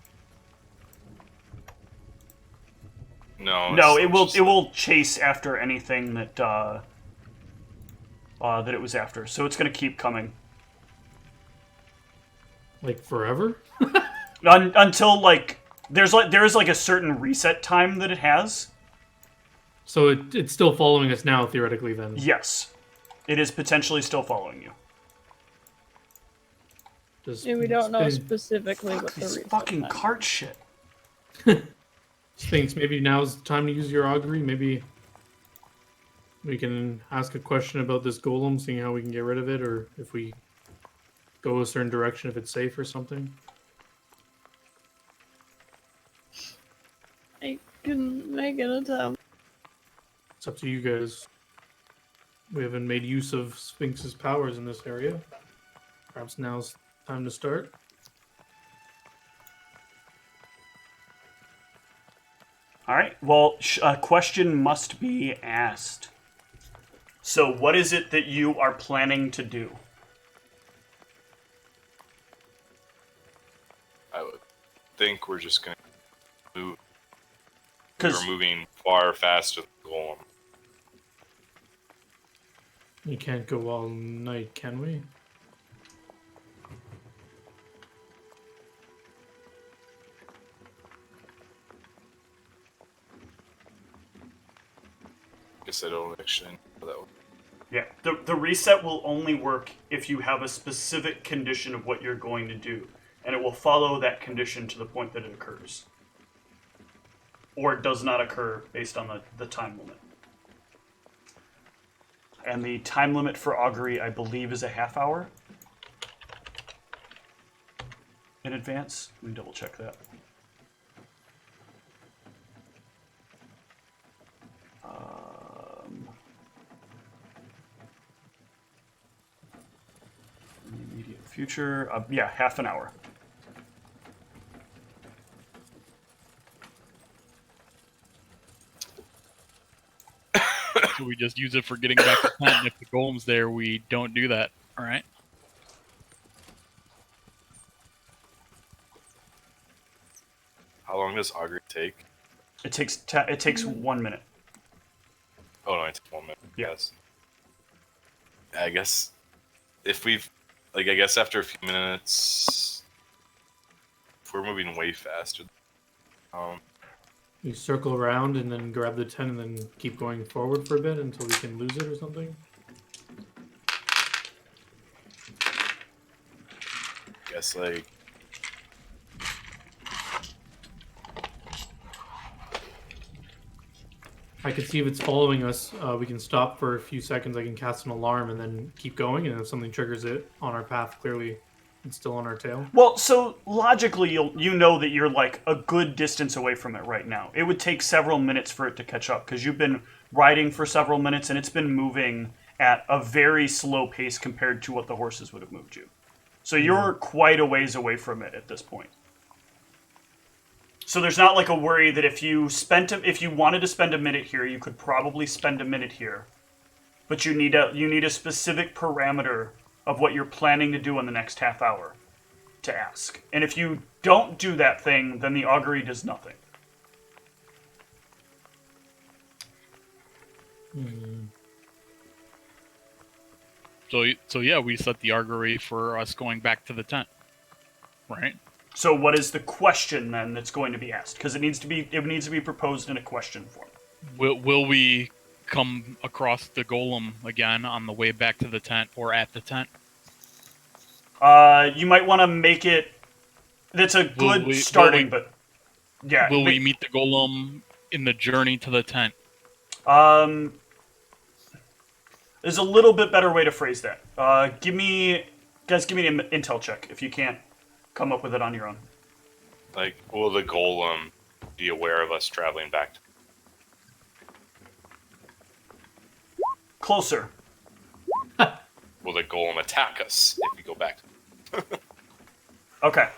S5: No.
S1: No,
S5: it's
S1: it will
S5: just-
S1: it will chase after anything that it was after. So it's going to keep coming
S3: Like forever?
S1: until like there is like a certain reset time that it has.
S3: So it's still following us now, theoretically, then.
S1: Yes, it is potentially still following you.
S3: Does
S6: Yeah, we don't know
S3: Sphinx-
S6: specifically what the
S1: This
S6: reason
S1: fucking
S6: is.
S1: cart shit.
S3: Sphinx, maybe now's the time to use your augury. Maybe we can ask a question about this golem, seeing how we can get rid of it, or if we go a certain direction, if it's safe or something.
S6: I can make an attempt.
S3: It's up to you guys. We haven't made use of Sphinx's powers in this area. Perhaps now's time to start.
S1: All right. Well, a question must be asked. So, what is it that you are planning to do?
S5: I would think we're just going to move.
S1: Because
S5: We're moving far faster than the golem.
S3: You can't go all night, can we?
S5: Guess I don't actually know that one.
S1: yeah, the reset will only work if you have a specific condition of what you're going to do, and it will follow that condition to the point that it occurs, or it does not occur based on the time limit. And the time limit for augury, I believe, is a half hour in advance. Let me double check that. In the immediate future, yeah, half an hour.
S4: So we just use it for getting back to tent, and if the golem's there, we don't do that. All right.
S5: How long does augury take?
S1: It takes 1 minute.
S5: Oh, no, it takes 1 minute.
S1: Yeah.
S5: Yes. I guess if we've, like, I guess after a few minutes, if we're moving way faster,
S3: You circle around and then grab the tent and then keep going forward for a bit until we can lose it or something?
S5: guess, like,
S3: I could see if it's following us, we can stop for a few seconds, I can cast an alarm and then keep going, and if something triggers it on our path, clearly it's still on our tail.
S1: Well, so logically, you know that you're like a good distance away from it right now. It would take several minutes for it to catch up because you've been riding for several minutes and it's been moving at a very slow pace compared to what the horses would have moved you. So you're quite a ways away from it at this point. So there's not like a worry that if you wanted to spend a minute here, you could probably spend a minute here, but you need a specific parameter of what you're planning to do in the next half hour to ask. And if you don't do that thing, then the augury does nothing.
S4: So yeah, we set the augury for us going back to the tent, right?
S1: So what is the question then that's going to be asked? Because it needs to be proposed in a question form.
S4: Will we come across the golem again on the way back to the tent or at the tent?
S1: You might want to make it. That's a good starting, but yeah.
S4: Will we meet the golem in the journey to the tent?
S1: There's a little bit better way to phrase that. Give me an intel check if you can't come up with it on your own.
S5: like, will the golem be aware of us traveling back?
S1: Closer.
S5: Will the golem attack us if we go back?
S1: Okay.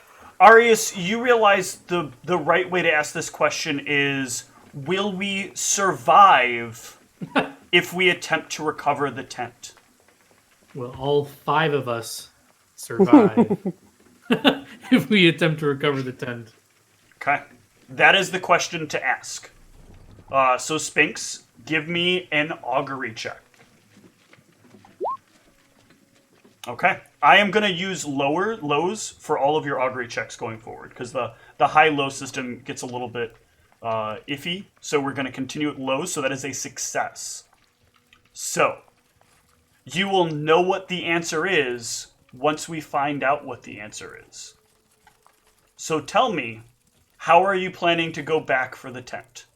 S1: Arius, you realize the right way to ask this question is, will we survive if we attempt to recover the tent?
S3: Will all 5 of us survive if we attempt to recover the tent?
S1: Okay. That is the question to ask. So Sphinx, give me an augury check. Okay. I am going to use lows for all of your augury checks going forward, because the high-low system gets a little bit iffy, so we're going to continue at lows, so that is a success. So, you will know what the answer is once we find out what the answer is. So tell me, how are you planning to go back for the tent?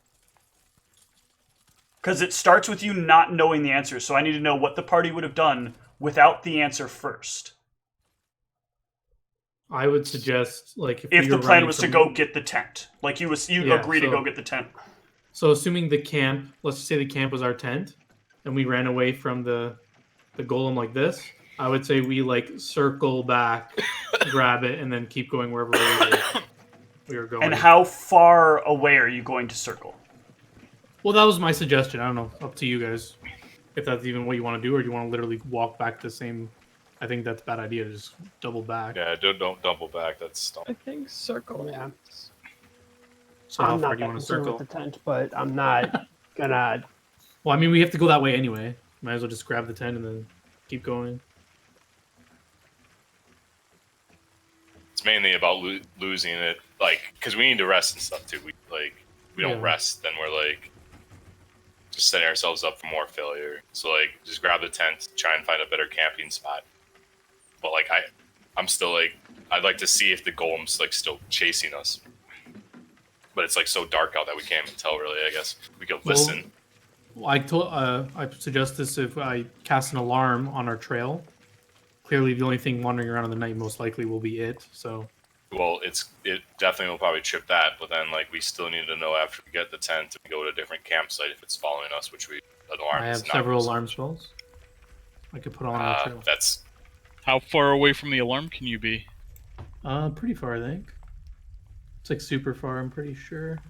S1: Because it starts with you not knowing the answer, so I need to know what the party would have done without the answer first.
S3: I would suggest, like,
S1: if the plan was to go get the tent, like you agree to go get the tent.
S3: So assuming the camp, let's just say the camp was our tent, and we ran away from the golem like this, I would say we circle back, grab it, and then keep going wherever we were going.
S1: And how far away are you going to circle?
S3: Well, that was my suggestion. I don't know. Up to you guys. If that's even what you want to do, or do you want to literally walk back the same? I think that's a bad idea. To just double back.
S5: Yeah, don't double back. That's dumb.
S6: I think circle.
S2: Yeah.
S3: So how
S2: I'm
S3: far
S2: not
S3: do you
S2: that
S3: want to
S2: concerned
S3: circle?
S2: with the tent, but I'm not gonna.
S3: Well, I mean, we have to go that way anyway. Might as well just grab the tent and then keep going.
S5: It's mainly about losing it, because we need to rest and stuff too. We don't rest, then we're just setting ourselves up for more failure. So just grab the tent, try and find a better camping spot. But I'm still I'd like to see if the golem's still chasing us. But it's so dark out that we can't even tell really. I guess we could listen.
S3: Well, I suggest this if I cast an alarm on our trail. Clearly, the only thing wandering around in the night most likely will be it. So.
S5: Well, it definitely will probably trip that, but then we still need to know after we get the tent and go to a different campsite if it's following us, which
S3: I have several alarm spells. I could put on the trail.
S5: That's.
S4: How far away from the alarm can you be?
S3: Pretty far, I think. It's super far, I'm pretty sure.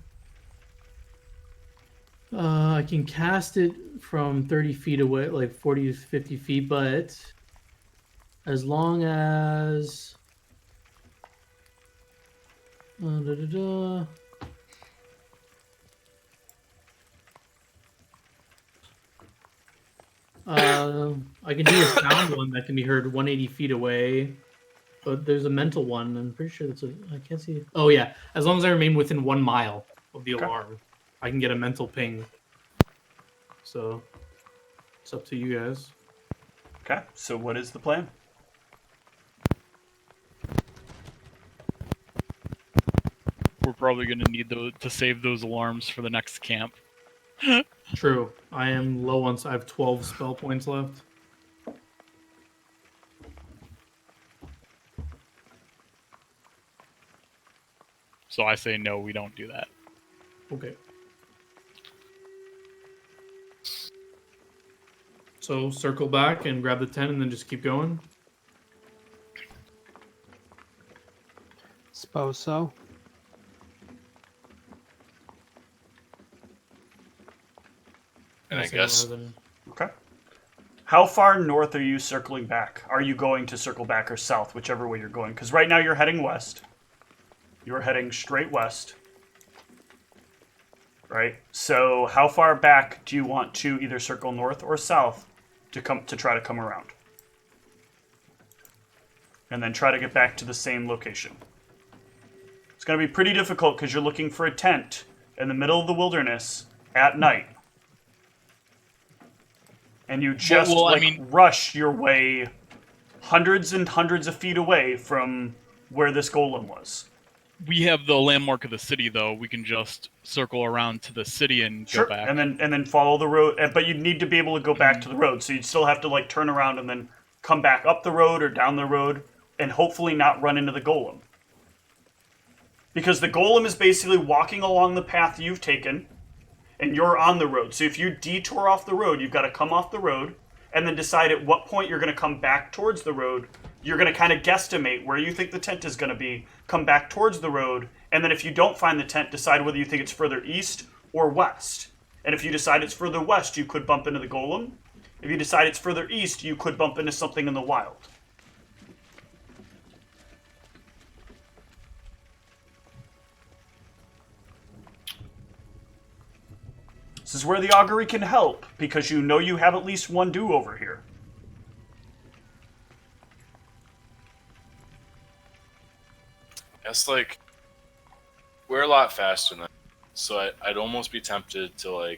S3: I can cast it from 30 feet away, 40 to 50 feet, but as long as... I can do a sound one that can be heard 180 feet away, but there's a mental one. I'm pretty sure that's I can't see. Oh yeah, as long as I remain within 1 mile of the alarm, I can get a mental ping. So it's up to you guys.
S1: Okay, so what is the plan?
S4: We're probably going to need to save those alarms for the next camp.
S3: True. I am low on. I have 12 spell points left.
S4: So I say no, we don't do that.
S3: Okay. So circle back and grab the tent and then just keep going?
S2: Suppose so.
S5: And I guess.
S1: Okay. How far north are you circling back? Are you going to circle back or south, whichever way you're going? Because right now you're heading west. You're heading straight west. Right? So how far back do you want to either circle north or south to try to come around? And then try to get back to the same location. It's going to be pretty difficult because you're looking for a tent in the middle of the wilderness at night. And you just rush your way hundreds and hundreds of feet away from where this golem was.
S4: We have the landmark of the city, though. We can just circle around to the city and go back.
S1: And then follow the road. But you'd need to be able to go back to the road. So you'd still have to turn around and then come back up the road or down the road and hopefully not run into the golem. Because the golem is basically walking along the path you've taken and you're on the road. So if you detour off the road, you've got to come off the road and then decide at what point you're going to come back towards the road. You're going to kind of guesstimate where you think the tent is going to be, come back towards the road, and then if you don't find the tent, decide whether you think it's further east or west. And if you decide it's further west, you could bump into the golem. If you decide it's further east, you could bump into something in the wild. This is where the augury can help, because you know you have at least one do-over here.
S5: It's we're a lot faster than that. So I'd almost be tempted to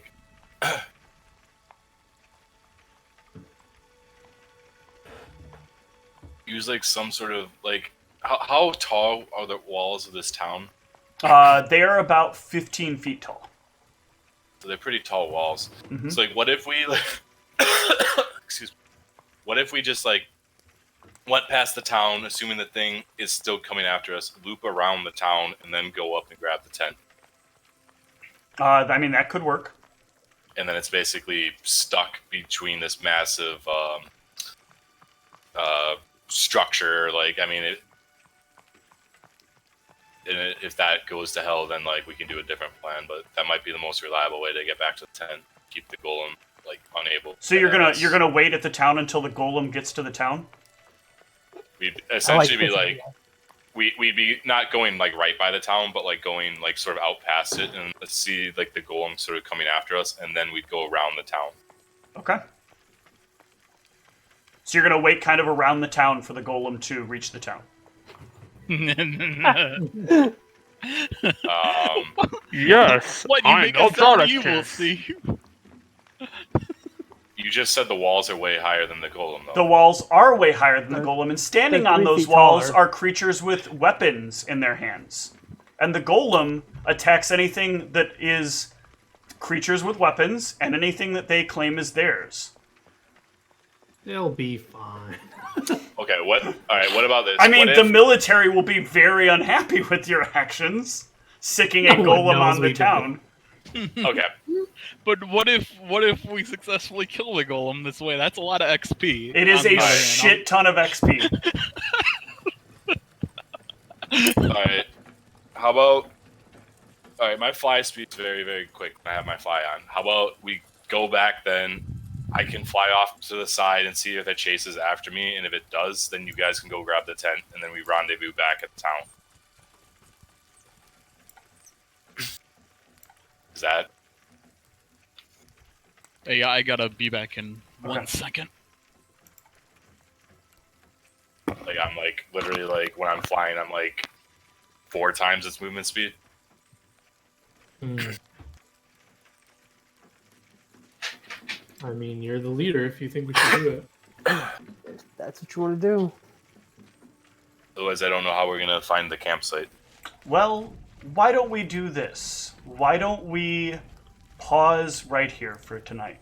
S5: use some sort of how tall are the walls of this town?
S1: They are about 15 feet tall.
S5: So they're pretty tall walls.
S1: Mm-hmm.
S5: So what if we excuse me. What if we just went past the town, assuming the thing is still coming after us, loop around the town, and then go up and grab the tent?
S1: That could work.
S5: And then it's basically stuck between this massive structure. Like, I mean, if that goes to hell, then like we can do a different plan. But that might be the most reliable way to get back to the tent. Keep the golem like unable.
S1: So you're gonna wait at the town until the golem gets to the town?
S5: We'd essentially be like, we'd be not going like right by the town, but like going like sort of out past it and see like the golem sort of coming after us, and then we'd go around the town.
S1: Okay. So you're gonna wait kind of around the town for the golem to reach the town.
S2: Yes.
S4: What, you make us sound evil, see?
S5: You just said the walls are way higher than the golem, though.
S1: The walls are way higher than the golem, and standing on those walls
S2: taller.
S1: are creatures with weapons in their hands. And the golem attacks anything that is creatures with weapons and anything that they claim is theirs.
S3: They'll be fine.
S5: Okay, what? All right, what about this?
S1: I mean, the military will be very unhappy with your actions, sicking a golem on the town.
S5: Okay.
S4: But what if we successfully kill the golem this way? That's a lot of XP.
S1: It is a shit ton of XP.
S5: Alright. How about... Alright, my fly speed's very, very quick when I have my fly on. How about we go back then, I can fly off to the side and see if it chases after me, and if it does, then you guys can go grab the tent, and then we rendezvous back at the town. Is that...
S4: Hey, I gotta be back in 1 second.
S5: Like, I'm like, literally like, when I'm flying, I'm like 4 times its movement speed.
S3: I mean, you're the leader if you think we should do it.
S2: That's what you want to do.
S5: Otherwise, I don't know how we're gonna find the campsite.
S1: Well, why don't we do this? Why don't we pause right here for tonight?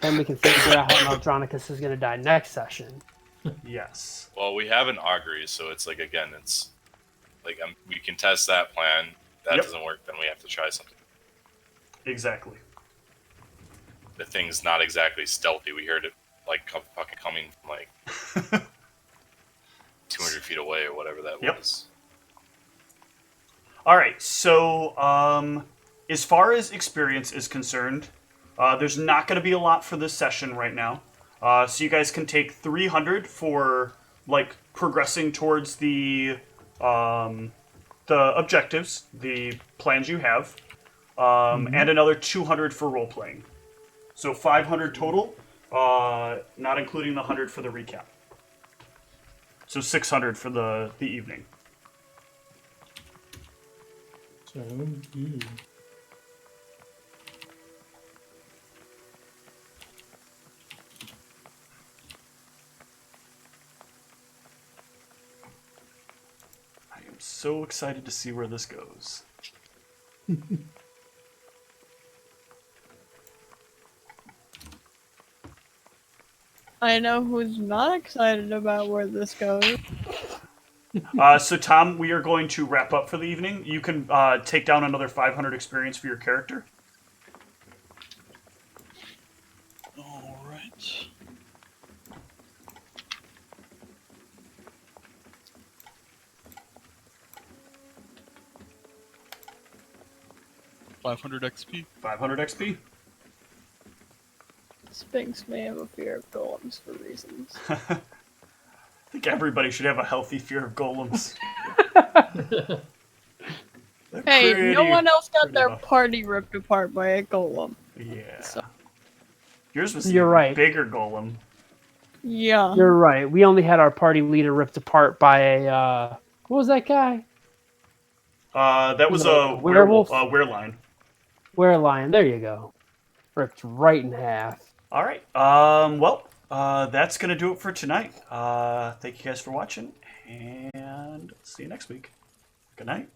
S2: Then we can figure out how Meldronicus is going to die next session.
S1: Yes.
S5: Well, we have an augury, so it's like, again, it's like we can test that plan. That doesn't work, then we have to try something.
S1: Exactly.
S5: The thing's not exactly stealthy. We heard it like fucking coming from like 200 feet away or whatever that was.
S1: All right. So, as far as experience is concerned, there's not going to be a lot for this session right now. So you guys can take 300 for like progressing towards the objectives, the plans you have, and another 200 for role playing. So 500 total, not including the 100 for the recap. So 600 for the evening.
S3: So, good.
S1: I am so excited to see where this goes.
S6: I know who's not excited about where this goes.
S1: So Tom, we are going to wrap up for the evening. You can take down another 500 experience for your character.
S4: All right. $500 XP.
S1: 500 XP.
S6: Sphinx may have a fear of golems for reasons.
S1: I think everybody should have a healthy fear of golems.
S6: Hey, no one else got their party ripped apart by a golem.
S1: Yeah.
S6: So.
S1: Yours was
S2: You're
S1: a
S2: right.
S1: bigger golem.
S6: Yeah.
S2: You're right. We only had our party leader ripped apart by a what was that guy?
S1: That was a
S2: werewolf?
S1: wereline.
S2: Werelion. There you go. Ripped right in half.
S1: All right. That's going to do it for tonight. Thank you guys for watching, and see you next week. Good night.